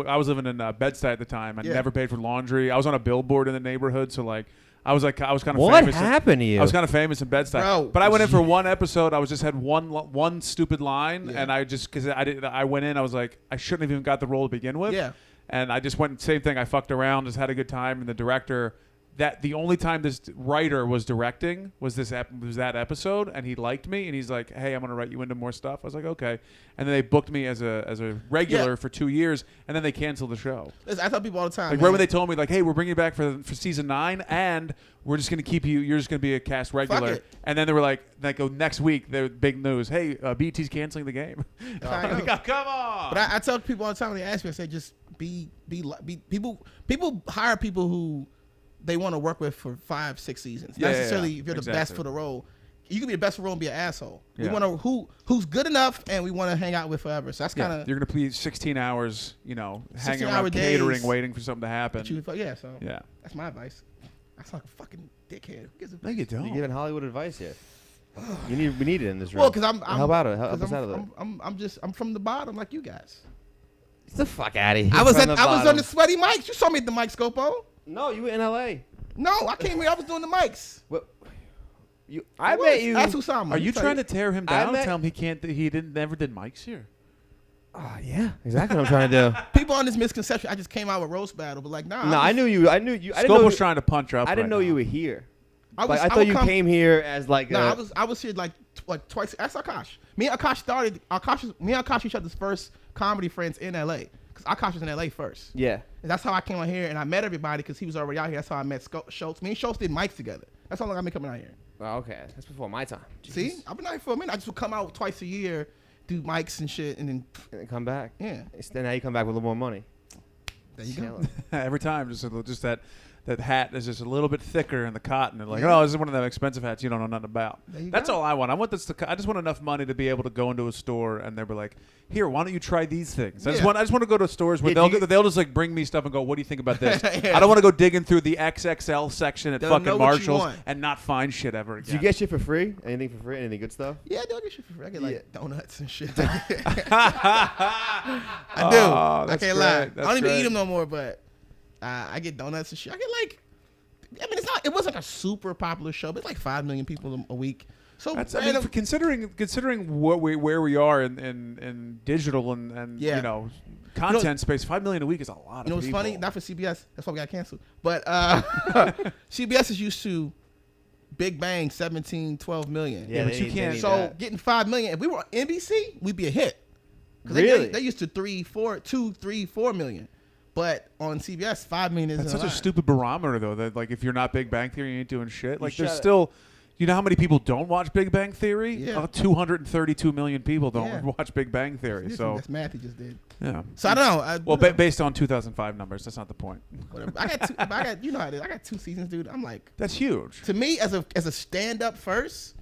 I was living in Bed-Stuy at the time. I Yeah. never paid for laundry. I was on a billboard in the neighborhood, so like I was kind of What famous. happened to you? I was kind of famous in Bed-Stuy. Bro. But I went in for one episode. I was just had one stupid line, Yeah. and I just because I went in, I was like I shouldn't have even got the role to begin with. Yeah. And I just went same thing. I fucked around, just had a good time, and the director. That the only time this writer was directing was that episode, and he liked me, and he's like, "Hey, I'm gonna write you into more stuff." I was like, "Okay," and then they booked me as a regular Yeah. for 2 years, and then they canceled the show. Listen, I tell people all the time. Like man. right when they told me, like, "Hey, we're bringing you back for season 9, and we're just gonna keep you. You're just gonna be a cast regular," it. and then they were like, next week, they're big news. Hey, BT's canceling the Game. I know. Like, oh, come on. But I tell people all the time when they ask me, I say just be people hire people who they want to work with for 5-6 seasons. Not necessarily if you're the best Exactly. for the role. You can be the best for the role and be an asshole. We Yeah. want to who's good enough and we want to hang out with forever. So that's kind of You're gonna be 16 hours, hanging 16-hour around catering, days. waiting for something to happen. yeah. So Yeah. that's my advice. That's like a fucking dickhead. Who gives a No, you don't. You're giving Hollywood advice here. We need it in this room. well, because I'm Help out it. Help 'cause us out of it. I'm from the bottom like you guys. Get the fuck out of here. I was from the on bottom. the sweaty mics. You saw me at the mic, Scopo. No, you were in LA. No, I came here. I was doing the mics. What? I met you. Ask Usama. Are you trying to tear him down? met- Tell him he never did mics here. Yeah, exactly what I'm trying to do. People on this misconception? I just came out with roast battle, but like, nah. No, I knew you. I didn't know Scopo's you, trying to punch up. I didn't right know now. you were here. I was. I thought you came here as like. No, I was here like twice. That's Akash. Me and Akash started. Me and Akash each other's first comedy friends in LA because Akash was in LA first. Yeah. And that's how I came out here and I met everybody because he was already out here. That's how I met Schultz. Me and Schultz did mics together. That's how long I've been coming out here. Oh, okay, that's before my time. See, I've been out here for a minute. I just would come out twice a year, do mics and shit, and then And then come back. yeah, Then now you come back with a little more money. there you go. Killing. Every time, just that hat is just a little bit thicker in the cotton. And like, oh, this is one of them expensive hats you don't know nothing about. There you That's go. all I want. I want this. I just want enough money to be able to go into a store and they'll be like, "Here, why don't you try these things?" I just Yeah. want to go to stores where Yeah, they'll just like bring me stuff and go, "What do you think about this?" Yeah. I don't want to go digging through the XXL section at They'll know fucking what you Marshalls want. and not find shit ever again. Do you get shit for free? Anything for free? Anything good stuff? Yeah, I do get shit for free. I get like Yeah. donuts and shit. I I do. I that's can't lie. great. I don't even That's eat them great. no more, but I get donuts and shit. I get like, I mean, it wasn't like a super popular show, but it's like 5 million people a week. So That's, I mean, considering where we are in digital and Yeah. content space, 5 million a week is a lot. You know of what's people. funny? Not for CBS. That's why we got canceled. But CBS is used to Big Bang 17, 12 million. Yeah, but they you need- can't- they need So that. getting 5 million, if we were on NBC, we'd be a hit. 'Cause Really? They used to 4 million. But on CBS, 5 million isn't That's such a lot. stupid barometer, though. That like if you're not Big Bang Theory, you ain't doing shit. Like there's shut it. still, you know how many people don't watch Big Bang Theory? Yeah. 232 million people don't Yeah. watch Big Bang Theory. So That's math he just did. yeah. So I don't know. Well, based on 2005 numbers, that's not the point. Whatever. I got you know how it is. I got 2 seasons, dude. I'm like, That's huge. to me as a stand up first,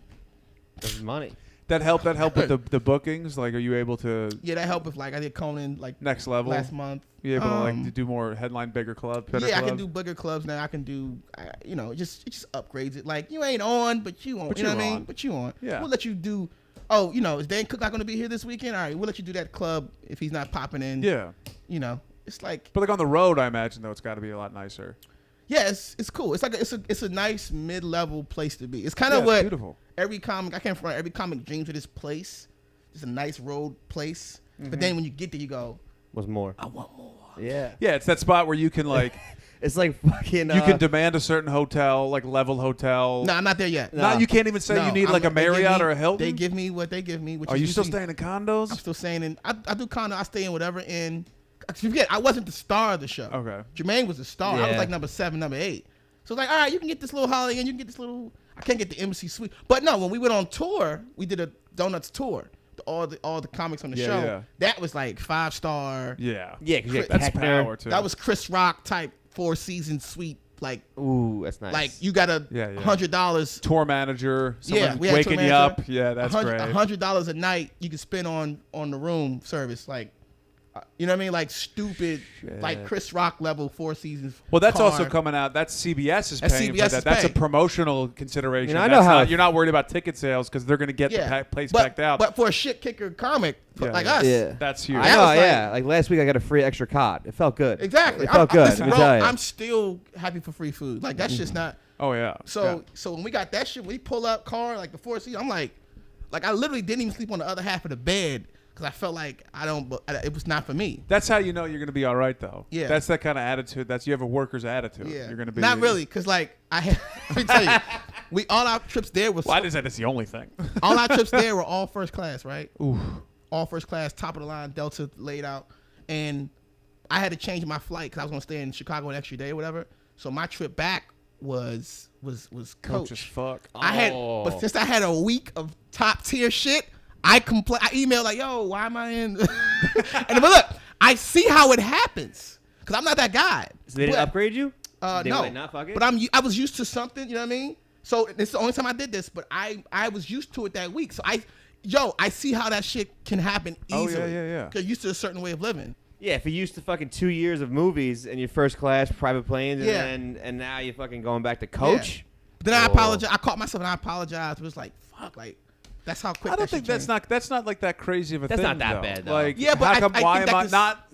That's money. That helped with the bookings. Like, are you able to yeah, that helped if like I did Conan like next level? last month. You able to Um, to do more headline, bigger club? Better Yeah, I clubs? can do bigger clubs now. I can do, it just upgrades it. Like you ain't on, but you on. But You know you're what I mean? on. But you on. Yeah. We'll let you do. Oh, is Dan Cook not going to be here this weekend? All right, we'll let you do that club if he's not popping in. Yeah. It's like But like on the road, I imagine though, it's got to be a lot nicer. yeah, it's cool. It's like it's a nice mid level place to be. It's kind of Yeah, what it's beautiful. every comic every comic dreams of this place. Just a nice road place. But then when you get there, you go, What's more? I want more. Yeah. Yeah, it's that spot where you can like It's like fucking. you can demand a certain hotel, like level hotel. No, I'm not there yet. No, you can't even say you need like a Marriott or a Hilton. They give me what they give me. Which Are is you still usually- staying in condos? I'm still staying I do condo. I stay in whatever inn. Forget, I wasn't the star of the show. Okay. Jermaine was the star. I was Yeah. like number 7, number 8. So it's like, all right, you can get this little Holiday Inn. You can get this little. I can't get the embassy suite. But no, when we went on tour, we did a Donuts tour. All the comics on the Yeah, show. yeah. That was like 5-star. Yeah. Yeah, because you That's Heckner. power too. That was Chris Rock type Four Seasons suite. Like, Ooh, that's nice. like you got $100 tour manager. Someone we had waking tour you manager. up. Yeah, that's great. $100 a night you can spend on the room service. Like, you know what I mean? Like stupid, like Chris Rock level Four Seasons. Well, that's car. also coming out. That's CBS is That's paying CBS for that. is That's a paying. promotional consideration. You know, I know how you're not worried about ticket sales because they're going to get the place backed out. But for a shit kicker comic like us, that's huge. I know, was like- yeah. Like last week, I got a free extra cot. It felt good. Exactly. It felt good. Listen, let me bro, tell you. I'm still happy for free food. Like that's just not. Oh yeah. So when we got that shit, when we pull up car like the Four Seasons, I'm like I literally didn't even sleep on the other half of the bed because I felt like it was not for me. That's how you know you're going to be all right, though. Yeah. That's that kind of attitude. You have a worker's attitude. Yeah. You're going to be not really because like let me tell you, all our trips there was. Well, I just said it's the only thing. all our trips there were all first class, right? Ooh. All first class, top of the line, Delta laid out, and I had to change my flight because I was going to stay in Chicago an extra day or whatever. So my trip back was coach as fuck. But since I had a week of top tier shit, I emailed like, yo, why am I in? But look, I see how it happens because I'm not that guy. So they didn't upgrade you? No, They were like, nah, fuck it? but I was used to something. You know what I mean? So it's the only time I did this, but I was used to it that week. So I see how that shit can happen easily. Oh, yeah. Because you're used to a certain way of living. Yeah, if you're used to fucking 2 years of movies and your first class private planes, and now you're fucking going back to coach. Yeah. But then I apologize. I caught myself and I apologized. It was like, fuck, like that's how quick. I don't think that's not like that crazy of a That's thing. not that though. bad, though. Like, Yeah, but how come, I why think am I that's- not?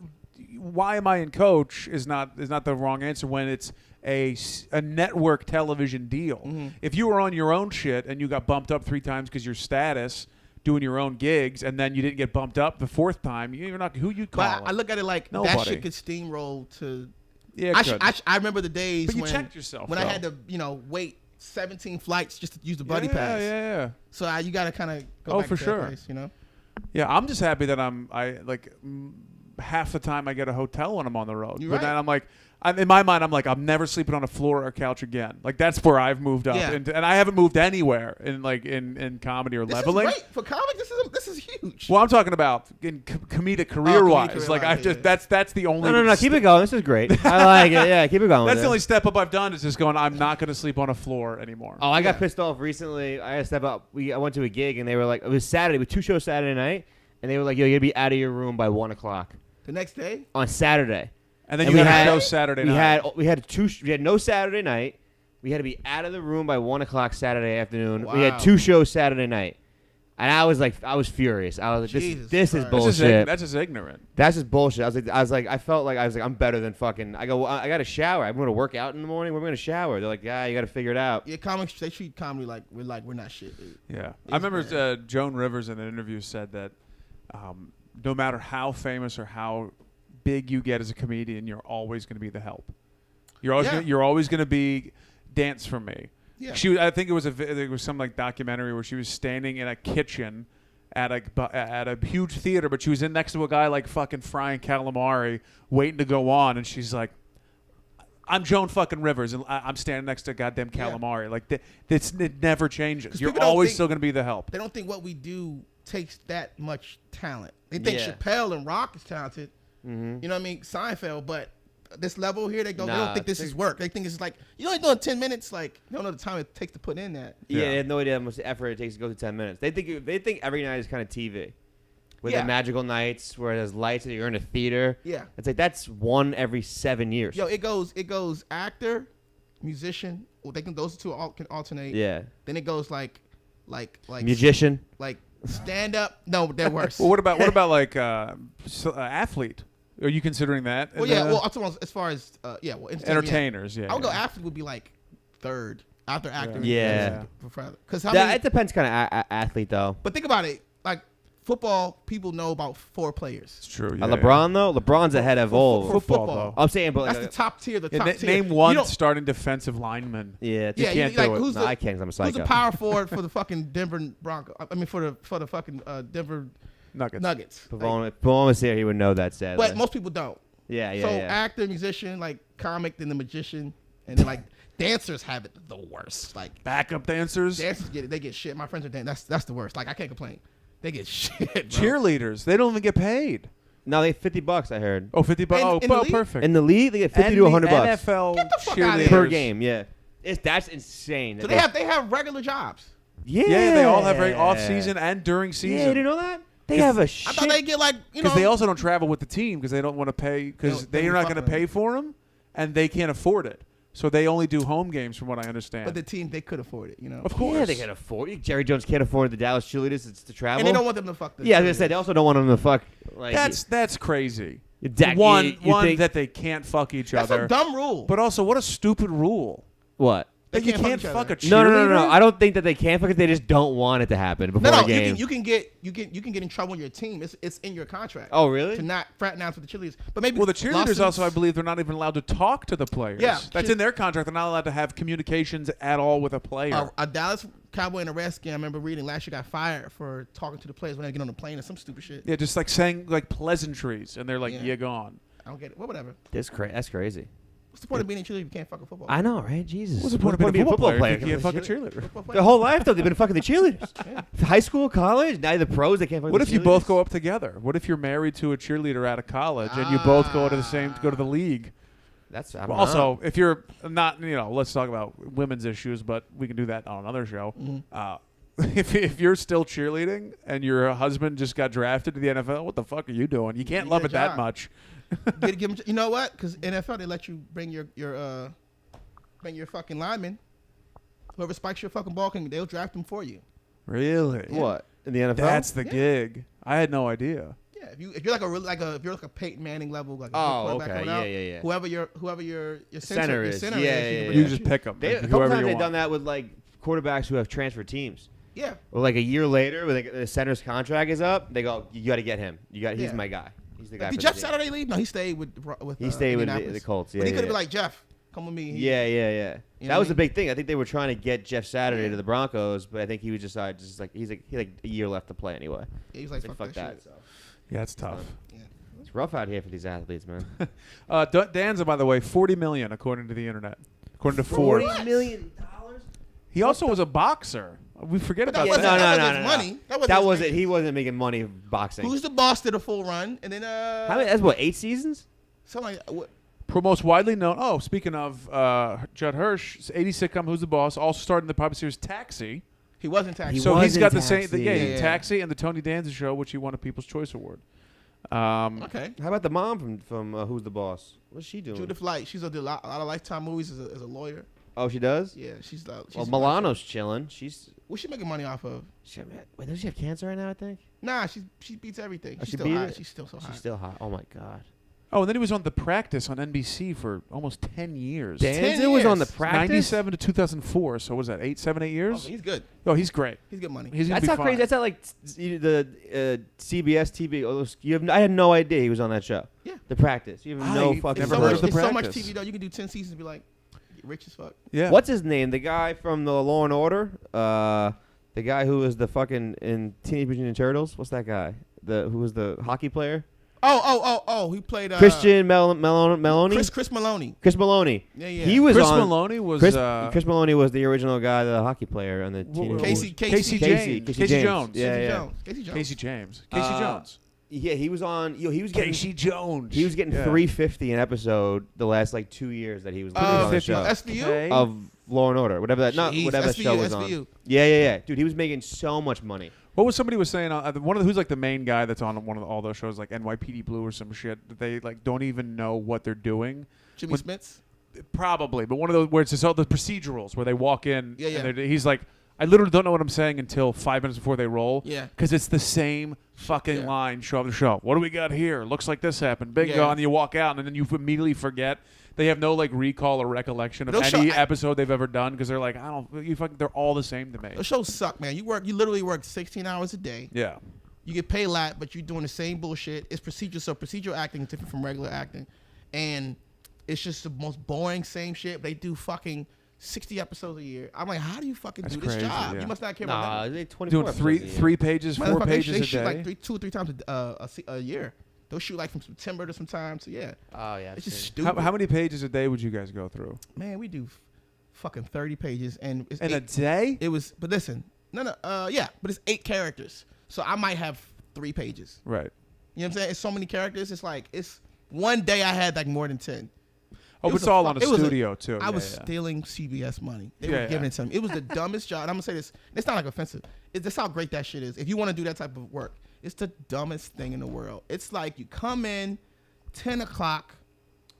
Why am I in coach is not the wrong answer when it's a network television deal. Mm-hmm. If you were on your own shit and you got bumped up 3 times because your status doing your own gigs and then you didn't get bumped up the 4th time, you're not who you call. But I look at it like Nobody. that shit could steamroll to. Yeah, I remember the days But you when checked yourself, when I though. had to wait 17 flights just to use the buddy yeah, pass. Yeah. So you got to kind of go Oh, back for to sure. that place, you know. Yeah, I'm just happy that half the time I get a hotel when I'm on the road. You're but right. then I'm like, in my mind, I'm like, I'm never sleeping on a floor or a couch again. Like that's where I've moved up, Yeah. and I haven't moved anywhere in comedy or This leveling. is great for comic. This is huge. Well, I'm talking about in comedic career wise. career Like wise, I've just yeah. that's the only. No, keep it going. This is great. I like it. Yeah, keep it going. That's with the it. only step up I've done is just going. I'm not going to sleep on a floor anymore. Oh, I got pissed off recently. I had to step up. I went to a gig and they were like, it was Saturday with 2 shows Saturday night, and they were like, yo, you gotta be out of your room by 1 o'clock The next day. on Saturday. And then And you we had had- no Saturday We night. had no Saturday night. We had to be out of the room by 1 o'clock Saturday afternoon. We had Wow. 2 shows Saturday night, and I was furious. I was like, Jesus this is Christ. bullshit. That's just ignorant. That's just bullshit. I felt like I'm better than fucking. I got to shower. I'm going to work out in the morning. We're going to shower. They're like, yeah, you got to figure it out. Yeah, comics they treat comedy like we're not shit, dude. Yeah, I remember Joan Rivers in an interview said that no matter how famous or how big you get as a comedian, you're always going to be the help. You're always going to be dance for me. Yeah. I think it was some like documentary where she was standing in a kitchen at a huge theater, but she was in next to a guy like fucking frying calamari, waiting to go on, and she's like, I'm Joan fucking Rivers, and I'm standing next to goddamn calamari. Like it never changes. You're people don't always think- still going to be the help. They don't think what we do takes that much talent. They think Yeah. Chappelle and Rock is talented. Mm-hmm. You know what I mean? Seinfeld, but this level here, they Nah, don't think this is work. They think it's like you're only doing 10 minutes. Like they don't know the time it takes to put in that. Yeah, Yeah. they have no idea how much effort it takes to go through 10 minutes. They think every night is kind of TV. With Yeah. the magical nights where there's lights and you're in a theater. Yeah. It's like that's one every 7 years. Yo, it goes actor, musician. Well, those two can alternate. Yeah. Then it goes like Magician. like stand up. No, they're worse. Well, what about like athlete? Are you considering that? Well, yeah. Well, I'm talking about as far as entertainers. Yeah, I would go yeah. athlete would be like third after actor. Yeah. Because It depends kind of athlete though. but think about it. Like football, people know about 4 players. It's true. Yeah, LeBron though, LeBron's ahead of all. For Football, football. though. I'm saying, but That's like, the top tier. The Yeah, top tier. name You one don't- starting defensive lineman. yeah, Yeah, can't like, do it. who's no, the, I can't. 'Cause I'm a who's psycho. the power forward for the fucking Denver Broncos? I mean, for the fucking Denver Nuggets. Nuggets. Like, Pavone was here, he would know that. Sadly. but most people don't. yeah. So yeah. actor, musician, like comic, then the magician, and then like dancers have it the worst. Like Backup dancers. dancers they get shit. My friends are dancing. That's the worst. Like I can't complain. They get shit. Bro. Cheerleaders. They don't even get paid. No, they $50. I heard. Oh, $50. Oh, In the league? perfect. In the league, they get 50 to 100 bucks NFL Get the fuck outta cheerleaders per game. Yeah, that's insane. So they have regular jobs. Yeah, Yeah, they all have off season and during season. Yeah, you didn't know that? They have a I shit. thought they get like Because they also don't travel with the team because they don't want to pay because They they're don't not going to fuck with pay for them and they can't afford it. So they only do home games, from what I understand. but the team they could afford it. Of course, Yeah, they can afford it. Jerry Jones can't afford the Dallas cheerleaders to travel. And they don't want them to fuck. Yeah, I was gonna say they also don't want them to fuck. Like that's crazy. Dak, One you think- that they can't fuck each That's other. a dumb rule. But also, what a stupid rule. what? They That you can't can't fuck each fuck a other. cheerleader. No. I don't think that they can because they just don't want it to happen before no, a game. you can get in trouble with your team. It's in your contract. Oh, really? To not fraternize with the cheerleaders, but maybe Well, the cheerleaders lawsuits. also, I believe, they're not even allowed to talk to the players. Yeah, That's in their contract. They're not allowed to have communications at all with a player. A Dallas Cowboy and a Redskin, I remember reading last year, got fired for talking to the players when they get on the plane or some stupid shit. Yeah, just like saying like pleasantries, and they're like, Yeah. "You're gone." I don't get it. Well, whatever. That's crazy. What's the point of being a cheerleader if you can't fuck a football? I know, right? Jesus. What's the point of being a football player if you can't fuck a cheerleader? cheerleader? Football player? Their whole life, though, they've been fucking the cheerleaders. High school, college, now the pros, they can't fuck What the if you cheerleaders? both go up together? What if you're married to a cheerleader out of college and you both go to the league? That's I don't Well, know. also, if you're not, let's talk about women's issues, but we can do that on another show. If you're still cheerleading and your husband just got drafted to the NFL, what the fuck are you doing? You can't You love get it a that job. much. Give them, you know what? Because NFL, they let you bring your fucking lineman. Whoever spikes your fucking ball, they'll draft them for you. Really? What? In the NFL? That's the Yeah. gig. I had no idea. Yeah, if you're if you're like a Peyton Manning level, like a Oh, good quarterback okay. coming out, Yeah. whoever your Center is. center Yeah, is, yeah, you can You bring just that pick them. A couple times they've done that with like quarterbacks who have transferred teams. shit. Yeah. Or like a year later, when the center's contract is up, they go, "You got to get him. He's Yeah. my guy. He's the guy." Did for Jeff the team." Saturday leave? No, he stayed with. He stayed with the Indianapolis. Colts. Yeah, but he yeah, could have yeah. been like, Jeff, come with me. Yeah. You know That what was I the mean? big thing. I think they were trying to get Jeff Saturday Yeah. to the Broncos, but I think he was just he had a year left to play anyway. He was like, He's fuck that. Shit. So. Yeah, it's tough. Yeah. It's rough out here for these athletes, man. Danza, by the way, $40 million according to the internet, according to Forbes. What? $40 million? He also was a boxer. We forget But that about wasn't- that. that wasn't his money. That wasn't That his wasn't. money. He wasn't making money boxing. Who's the boss to the full run? And then How many? That's what 8 seasons. something like what? Most widely known. Oh, speaking of Judd Hirsch, 80 sitcom Who's the Boss, also starred in the popular series Taxi. He wasn't taxed. He So was he's in got the same. Taxi. Yeah. Taxi and the Tony Danza Show, which he won a People's Choice Award. Okay. How about the mom from Who's the Boss? What's she doing? Judith Light. She's did a lot of Lifetime movies as a lawyer. Oh, she does. Yeah, she's Well, Milano's chilling. What's she making money off of? Wait, does she have cancer right now? I think. Nah, she beats everything. Oh, She's she still beat hot. it? She's still so hot. She's still hot. Oh my god. Oh, and then he was on The Practice on NBC for almost 10 years. Danza was on the years. practice. 97 to 2007. So what was that 8 Oh, years? he's good. Oh, he's great. He's good money. He's gonna That's be how fine. crazy. That's how like the CBS TV. All those, I had no idea he was on that show. Yeah. The Practice. You have I no fucking. never so heard much, of The it's so much Practice. TV though. You can do 10 seasons and be like, get rich as fuck. Yeah. What's his name? The guy from the Law and Order. The guy who was the fucking in Teenage Mutant Ninja Turtles. What's that guy? Who was the hockey player? Oh. He played Christian Maloney. Chris Maloney. Chris Maloney. Yeah. He was Chris on. Maloney was Chris Maloney was the original guy, the hockey player on the Teenage Casey Casey James. James. Casey Casey James. Jones. Yeah, Casey yeah. Jones. Casey Jones. Casey James. Casey Jones. Yeah, he was on. He was getting. Casey Jones. He was getting Yeah. $350 an episode the last like 2 years that he was on the 350 show SVU? Okay. of Law and Order, whatever that Jeez, whatever that show SVU, was on. SVU. Yeah. Dude, he was making so much money. What was somebody was saying? Who's like the main guy that's on one of all those shows, like NYPD Blue or some shit. That they like don't even know what they're doing. Jimmy When- Smits. Probably, but one of those where it's just all the procedurals where they walk in. Yeah. And he's like, I literally don't know what I'm saying until 5 minutes before they roll. Yeah. Because it's the same fucking Yeah. line show after show. What do we got here? Looks like this happened. Bingo. Yeah. And you walk out, and then you immediately forget. They have no like recall or recollection of Those any show- episode they've ever done because they're like, they're all the same to me. Those shows suck, man. You literally work 16 hours a day. Yeah. You get paid a lot, but you're doing the same bullshit. It's procedure, so procedural acting is different from regular acting, and it's just the most boring same shit. They do fucking 60 episodes a year. I'm like, how do you fucking That's do this crazy, job? yeah. You must not care about Nah, that. they 24 Doing episodes a year. three pages, 4 Motherfucker, pages they a shoot day. like 2 or 3 times a year. They'll shoot like from September to sometimes. So yeah, Oh yeah. it's just shit. stupid. How many pages a day would you guys go through? Man, we do fucking 30 pages, and it's In a 8 day? It was, but listen, yeah, but it's 8 characters, so I might have 3 pages. Right. You know what I'm saying? It's so many characters. It's like one day I had like more than 10. Oh, It was it's all a on a fuck- it was a- studio too. I Yeah, was yeah. stealing CBS money. They Yeah, were giving yeah. it to me. It was the dumbest job. And I'm gonna say this. It's not like offensive. That's how great that shit is. If you want to do that type of work, it's the dumbest thing in the world. It's like you come in, 10 o'clock,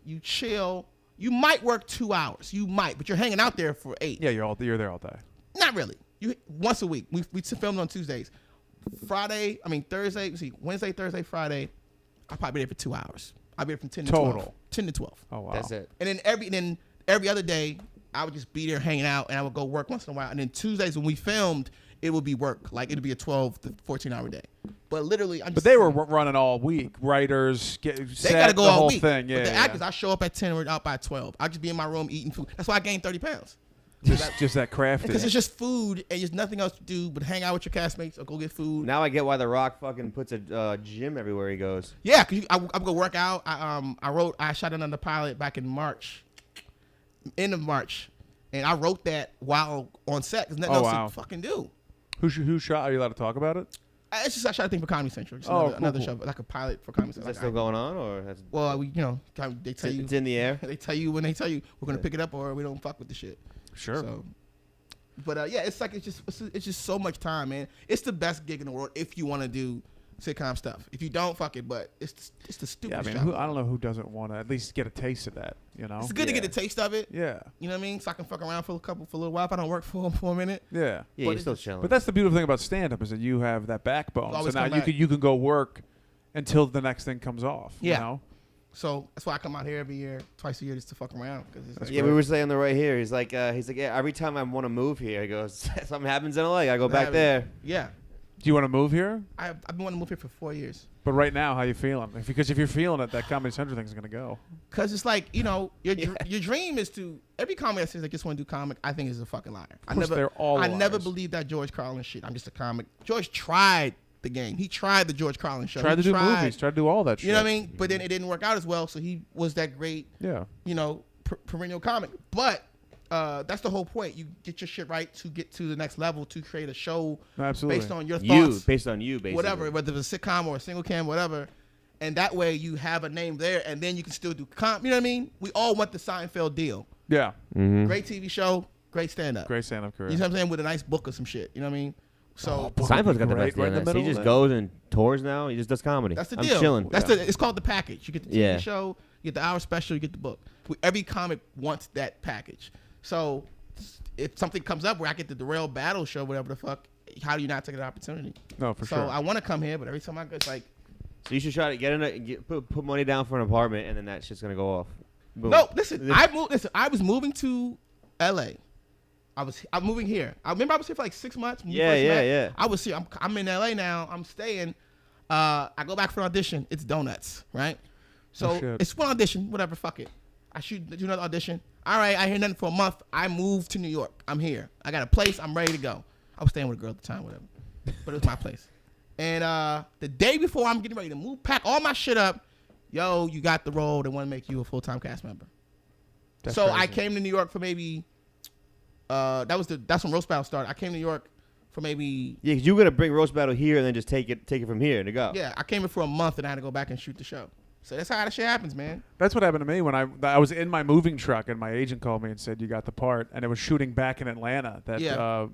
you chill. You might work 2 hours. You might, but you're hanging out there for 8. Yeah, you're there all day. Not really. You once a week. We filmed on Tuesdays. Thursday. Wednesday, Thursday, Friday. I'll probably be there for 2 hours. I'll be there from 10 to 12. Total. 10 to 12. Oh wow. That's it. And then every other day, I would just be there hanging out, and I would go work once in a while. And then Tuesdays when we filmed, it would be work. Like it'd be a 12 to 14-hour day. But literally, But they were running all week. Writers, They gotta go the all whole week. thing. But Yeah, the yeah. actors, I show up at 10 and we're out by 12. I'll just be in my room eating food. That's why I gained 30 pounds. Just that crafty. Because it's just food and there's nothing else to do but hang out with your castmates or go get food. Now I get why The Rock fucking puts a gym everywhere he goes. Yeah, because I would go work out. I shot another pilot back in March, end of March, and I wrote that while on set. There's nothing else wow. to fucking do. Who shot? Are you allowed to talk about it? I shot a thing for Comedy Central. Just Oh, another cool. show, like a pilot for Comedy Is Central. that still going on, or has Well, they tell you it's in the air? they tell you when they tell you we're gonna pick it up or we don't fuck with the shit. Sure. So, but yeah, it's just so much time, man. It's the best gig in the world if you want to do sitcom stuff. If you don't, fuck it. But it's the Yeah, stupidest I job. mean, I don't know who doesn't want to at least get a taste of that. You know. It's good to get a taste of it. Yeah. You know what I mean? So I can fuck around for a little while if I don't work for a minute. Yeah. Yeah, But you're it's still just- chilling. But that's the beautiful thing about stand-up is that you have that backbone. So Always now come you back. can go work until the next thing comes off. Yeah. You know? So that's why I come out here every year, twice a year, just to fuck around. Cause it's Yeah, we were saying the right here. He's like, yeah. Every time I want to move here, he goes, something happens in LA, I go back there. Yeah, Do you want to move here? I've been wanting to move here for 4 years. But right now, how you feeling? Because if you're feeling it, that Comedy Central thing's gonna go. Cause it's like your dream is to every comic that says they just want to do comic. I think is a fucking liar. Of course, they're all I never liars. believed that George Carlin shit. I'm just a comic. George tried the game. He tried the George Carlin show. Tried to do movies. Tried to do all that shit. You know what I mean? But then it didn't work out as well. So he was that great, Yeah. perennial comic. But that's the whole point. You get your shit right to get to the next level to create a show No, absolutely. based on your thoughts. Based on you, basically. Whatever, whether it's a sitcom or a single cam, whatever. And that way you have a name there, and then you can still do comp. You know what I mean? We all want the Seinfeld deal. Yeah. Mm-hmm. Great TV show, great stand-up. Great stand-up career. You know what I'm saying? With a nice book or some shit. You know what I mean? So Seinfeld's got the Right- best right in the DNS. middle He just of goes and tours now. He just does comedy. that's the I'm deal. chilling. It's called the package. You get the TV Yeah. show, you get the hour special, you get the book. Every comic wants that package. So if something comes up where I get the Rell Battle show, whatever the fuck, how do you not take the opportunity? No, for So sure. I want to come here, but every time I go, it's like, So you should try to put money down for an apartment, and then that shit's gonna go off. Boom. no, listen, I was moving to LA. I'm moving here. I remember I was here for like 6 months. When we Yeah, first yeah, met. yeah. I was here. I'm in LA now. I'm staying. I go back for an audition. It's donuts, right? So Oh, shit. it's one audition, whatever. Fuck it. I do another audition. All right, I hear nothing for a month. I moved to New York. I'm here. I got a place. I'm ready to go. I was staying with a girl at the time, whatever. But it was my place. And the day before I'm getting ready to move, pack all my shit up, yo, you got the role. They want to make you a full-time cast member. That's So I crazy. came to New York for maybe that's when Roast Battle started. I came to New York for maybe Yeah, 'cause you were gonna bring Roast Battle here and then just take it from here to go. I came here for a month and I had to go back and shoot the show. So that's how that shit happens, man. That's what happened to me when I was in my moving truck and my agent called me and said you got the part, and it was shooting back in Atlanta. That Yeah.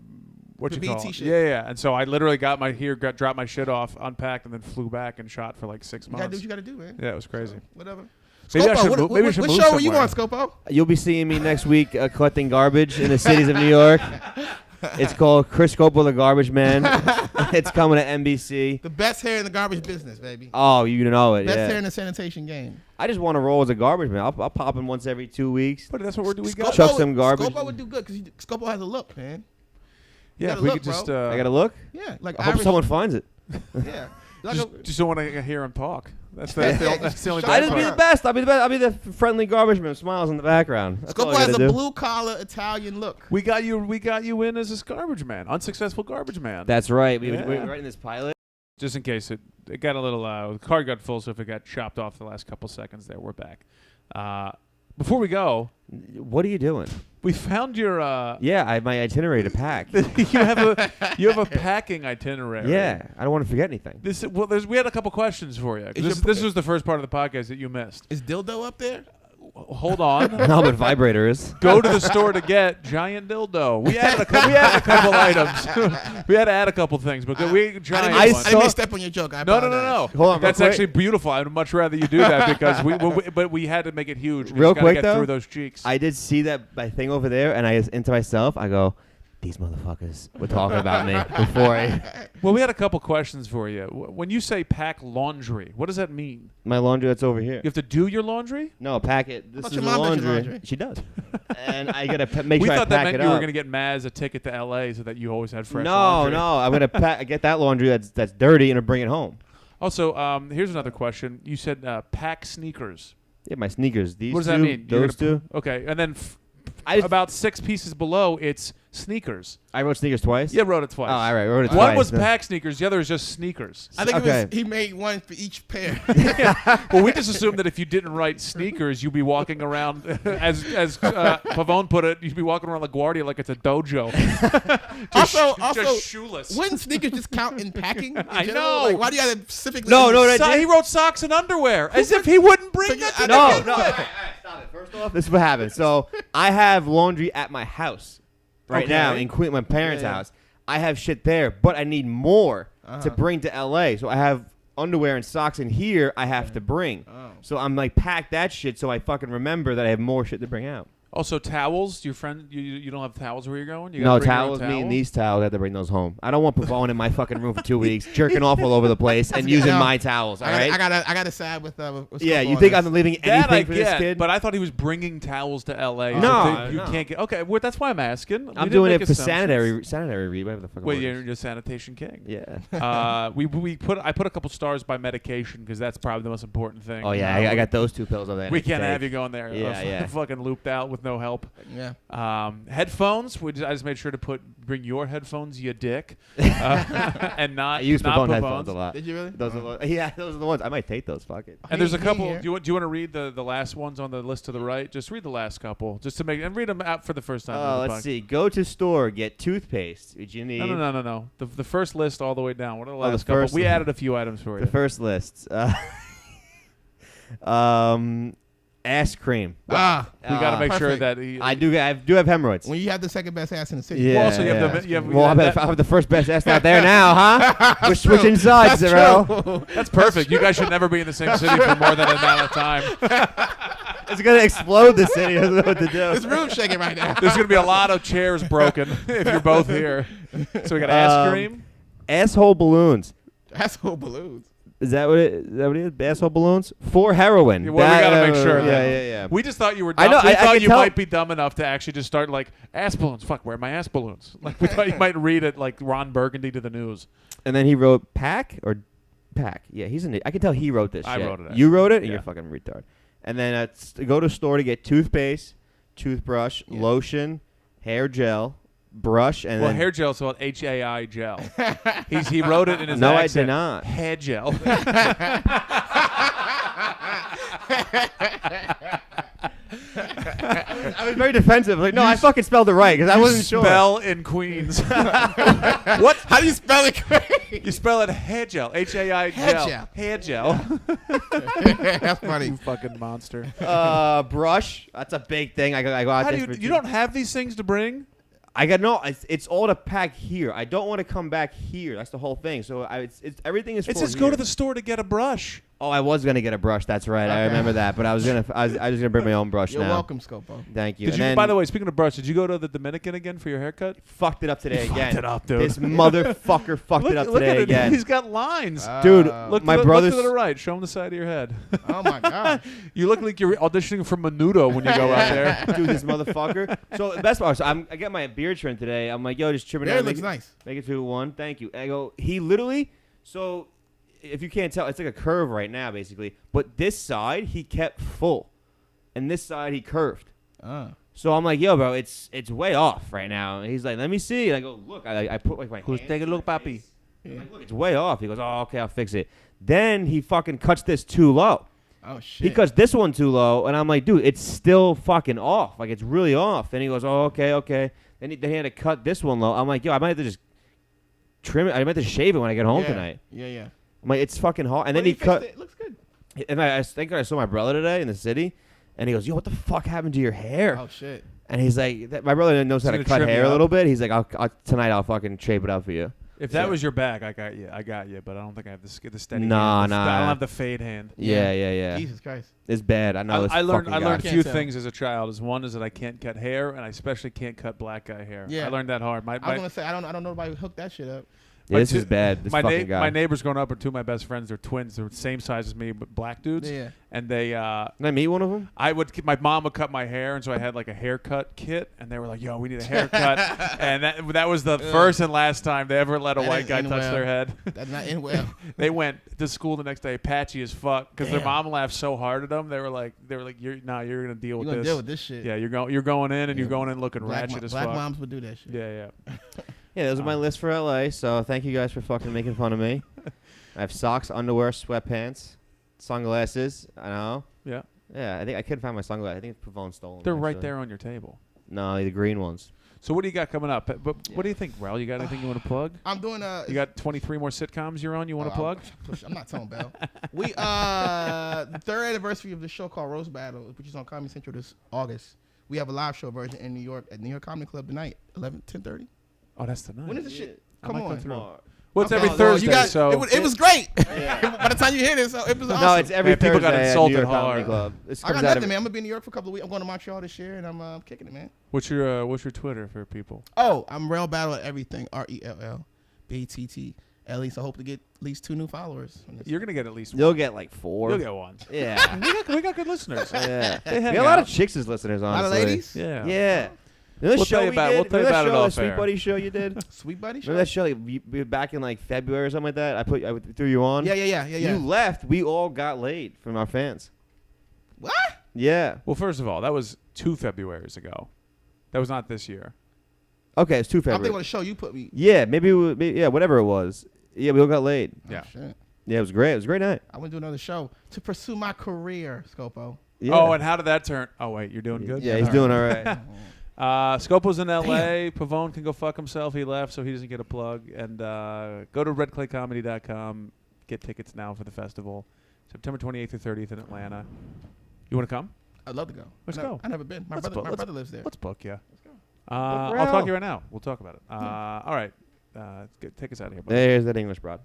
what The you call BT it? shit. Yeah. And so I literally dropped my shit off, unpacked, and then flew back and shot for like 6 You gotta do months. what you gotta do, man. Yeah, it was crazy. So, whatever. Maybe I Scopo, should what, move- maybe I what, should what move show are you somewhere. on, Scopo? You'll be seeing me next week collecting garbage in the cities of New York. It's called Chris Scopo the Garbage Man. It's coming to NBC. The best hair in the garbage business, baby. Oh, you know it. Best hair Yeah. in the sanitation game. I just want to roll as a garbage man. I'll pop in once every 2 weeks. But that's what we're doing. We got. Chuck some garbage. Scopo would do good because Scopo has a look, man. Yeah, gotta if we look, could just. bro. I gotta look. Yeah, like I hope Irish- someone finds it. Yeah, like just don't want to hear him talk. That's the, Yeah, that's the only just I bad just be part. the best. I'll be the best. I'll be the friendly garbage man. Smiles in the background. That's all Scopo I has gotta a do. blue collar Italian look. We got you in as this garbage man, unsuccessful garbage man. That's right. Yeah. We're writing this pilot. Just in case it got a little the card got full, so if it got chopped off the last couple seconds there, we're back. before we go, What are you doing? we found your. Yeah, I have my itinerary to pack. you have a packing itinerary. Yeah, I don't want to forget anything. We had a couple questions for you. Is This was the first part of the podcast that you missed. Is dildo up there? Hold on. No, but vibrator is. Go to the store to get giant dildo. We added a couple items. We had to add a couple things, but we giant I ones. didn't mean to step on your joke. I No. apologize. Hold on, That's real quick. actually beautiful. I'd much rather you do that because but we had to make it huge. Real quick, get though, through those cheeks. I did see that my thing over there, and I into myself, I go, these motherfuckers were talking about me before Well, we had a couple questions for you. When you say pack laundry, what does that mean? my laundry that's over here. You have to do your laundry? No, pack it. This Thought is your the mom does your laundry. laundry. She does. And I gotta make We sure I thought that pack meant it you were up. going to get Maz a ticket to L.A. so that you always had fresh No, laundry. I'm gonna get that laundry that's dirty and bring it home. Also, here's another question. You said pack sneakers. Yeah, my sneakers. These What does two, that mean? You're those gonna two. Okay, and then I about 6 pieces below, it's sneakers. I wrote sneakers twice. You wrote it twice. Oh, all right. I wrote it One twice. was pack sneakers. The other is just sneakers. I think Okay. he made one for each pair. Well, we just assumed that if you didn't write sneakers, you'd be walking around, as Pavone put it, you'd be walking around LaGuardia like it's a dojo. also, just shoeless. wouldn't sneakers just count in packing? in I general? know. Like, why do you have to specifically? No, that did- He wrote socks and underwear, as if he wouldn't bring that to No, begin no. with. All right, stop it. First off, this is what happened. So I have laundry at my house right Okay. now in my parents' Yeah. house. I have shit there, but I need more to bring to LA. So I have underwear and socks in here I have to bring. Oh. So I'm like, pack that shit so I fucking remember that I have more shit to bring out. Also, towels. Your friend, you don't have towels where you're going? You No, gotta bring your own towels, me towel? and these towels, I have to bring those home. I don't want Pavone in my fucking room for 2 weeks, jerking off all over the place and using No. my towels, all right? I gotta side with Yeah, Scopo you on think this. I'm leaving That I anything for this get, kid? but I thought he was bringing towels to L.A. No, so you no. can't get. Okay, well, that's why I'm asking. I'm doing it for sanitary read, whatever the fuck. Wait, it you're is. just sanitation king. Yeah. I put a couple stars by medication because that's probably the most important thing. Oh yeah, I got those 2 pills over there. We can't have you going there. Yeah, yeah. Fucking looped out with no help. Yeah. Headphones. I just made sure to bring your headphones, you dick, and not I use not Pavone Pavone's. headphones a lot. Did you really? Those are those are the ones. I might take those. Fuck it. And there's a He couple. here. Do you want to read the last ones on the list to the right? Just read the last couple, just to make and read them out for the first time. on the Let's podcast. see. Go to store, get toothpaste, which you need. No. The first list all the way down. What are the last the couple? first We list. added a few items for you. The first list. Ass cream. We got to make sure Perfect. that he. I do have hemorrhoids. When you have the second best ass in the city. Yeah. Well, also, you have yeah. the. You have, Well, I that- have the first best ass out there now, huh? We're true. switching sides, That's Rell. true. that's perfect. You guys should never be in the same city for more than an amount of time. It's gonna explode the city. I don't know what to do. This room's shaking right now. There's going to be a lot of chairs broken if you're both here. So we got ice cream. Asshole balloons. Asshole balloons. Is that what it is? Asshole balloons for heroin. Well, we got to make sure. Yeah. We just thought you were. I Dumb. know, We I thought could you tell- might be dumb enough to actually just start like ass balloons. Fuck, where are my ass balloons? Like we thought you might read it like Ron Burgundy to the news. And then he wrote pack. Yeah, he's an. I can tell he wrote this. I shit. wrote it, You wrote it. Yeah. You're a fucking retard. And then go to store to get toothpaste, toothbrush, lotion, hair gel, brush, and Well, then hair gel, so HAI gel. He wrote it in his No, I accent. did not. Hair gel. I was very defensive. Like, no, I fucking spelled it right because I wasn't sure. Spell in Queens. What? How do you spell it? You spell it hair gel. HAI gel. Hair gel. Hair gel. That's funny. You fucking monster. Brush. That's a big thing. I go out How there do for you don't have these things to bring? I got no. It's all to pack here. I don't want to come back here. That's the whole thing. So it's everything is. It for says here. go to the store to get a brush. Oh, I was gonna get a brush. That's right. I remember that. But I was just gonna bring my own brush You're now. welcome, Scopo. Thank you. Did And you? then By the way, speaking of brush, did you go to the Dominican again for your haircut? fucked it up today You again. fucked it up, dude. This motherfucker fucked it up look today at it. again. He's got lines. Dude, Look, my look brother's. to the right. Show him the side of your head. Oh my god. You look like you're auditioning for Menudo when you go out there. Dude, this motherfucker. So the best part, so I get my beard trimmed today. I'm like, yo, just trim it There down. it looks nice. Make it to 1. Thank you. I go, he literally, so if you can't tell, it's like a curve right now, basically. But this side, he kept full. And this side, he curved. So I'm like, yo, bro, it's way off right now. And he's like, let me see. And I go, look, I put like my Who's hands taking a in look, my papi? face. I'm like, look, it's way off. He goes, oh, okay, I'll fix it. Then he fucking cuts this too low. Oh shit. He cuts this one too low, and I'm like, dude, it's still fucking off. Like, it's really off. And he goes, oh, okay. Then he had to cut this one low. I'm like, yo, I might have to just trim it. I might have to shave it when I get home tonight. Yeah. I'm like, it's fucking hard. And But then he cut. It looks good. And I think I saw my brother today in the city, and he goes, yo, what the fuck happened to your hair? Oh shit. And he's like, my brother knows how to cut hair a little bit. He's like, tonight I'll fucking shape it up for you. If that was your bag, I got you. But I don't think I have the steady. Nah. hand. I don't have the fade hand. Yeah. Jesus Christ. It's bad. I know. I learned a Can't few tell. things as a child. One is that I can't cut hair, and I especially can't cut black guy hair. Yeah. I learned that hard. I was gonna say I don't know nobody who hooked that shit up. Yeah, this is bad. This fucking guy. My neighbors growing up are two of my best friends. They're twins. They're the same size as me, but black dudes. Yeah. And they. Can I meet one of them? My mom would cut my hair, and so I had like a haircut kit, and they were like, "Yo, we need a haircut," and that was the first and last time they ever let a That white ain't guy end touch well. their head. That's not in well. They went to school the next day patchy as fuck because their Damn. mom laughed so hard at them. They were like, you're gonna deal You're with gonna this. deal with this shit. Yeah, you're going in, and Yeah. you're going in looking Black ratchet as black fuck. moms would do that shit. Yeah. Yeah, those are my lists for LA. So thank you guys for fucking making fun of me. I have socks, underwear, sweatpants, sunglasses. I know. Yeah. Yeah, I think I couldn't find my sunglasses. I think Pavone stole them. They're right actually. there on your table. No, the green ones. So what do you got coming up? But what do you think, Rell? You got anything you want to plug? I'm doing You got 23 more sitcoms you're on. You want to plug? I'm not telling Bell. We the third anniversary of the show called Rell Battle, which is on Comedy Central this August. We have a live show version in New York at New York Comedy Club tonight, 10:30. Oh, that's the night. When is the shit? I Come might come on. through. Well, it's Okay. every Well, Thursday, you got, so it was great. By the time you hear this, it was awesome. No, it's every Man, people Thursday got at New insulted York Comedy hard. Club. This I got comes out nothing, every- man. I'm gonna be in New York for a couple of weeks. I'm going to Montreal this year, and I'm kicking it, man. What's your Twitter for people? Oh, I'm Rell Battle at everything. RELLBATTLE. So I hope to get at least 2 new followers. You're gonna get at least one. You'll get like 4. You'll get one. Yeah. we got good listeners. Yeah. They We hang got a lot out. of chicks as listeners, A lot honestly. of ladies. Yeah. Yeah. You know We'll show tell you we about- did? we'll tell you Remember about it that show, off the Sweet air. Buddy show you did? Sweet Buddy show? Remember that show? We were back in like February or something like that. I threw you on. Yeah. You left. We all got laid from our fans. What? Yeah. Well, first of all, that was 2 Februaries ago. That was not this year. Okay, it's 2 I'm February. thinking of the show you put me. Yeah, maybe whatever it was. Yeah, we all got laid. Yeah. Oh, shit. Yeah, it was great. It was a great night. I want to do another show to pursue my career, Scopo. Yeah. Oh, and how did that turn? Oh, wait, you're doing good? Yeah, he's doing all right. Scopo's in L.A. Pavone can go fuck himself. He left, so he doesn't get a plug. And go to redclaycomedy.com. Get tickets now for the festival. September 28th through 30th in Atlanta. You want to come? I'd love to go. Let's I go. I've never been. My Let's brother lives there. Let's book you. Let's go. I'll Rell. talk to you right now. We'll talk about it. All right. Take us out of here, buddy. There's that English broad.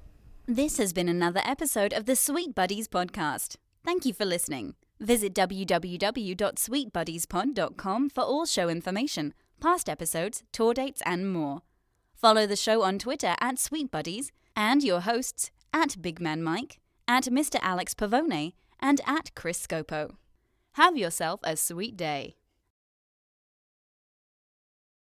This has been another episode of the Sweet Buddies podcast. Thank you for listening. Visit www.sweetbuddiespod.com for all show information, past episodes, tour dates, and more. Follow the show on Twitter at Sweet Buddies and your hosts at Big Man Mike, at Mr. Alex Pavone, and at Chris Scopo. Have yourself a sweet day.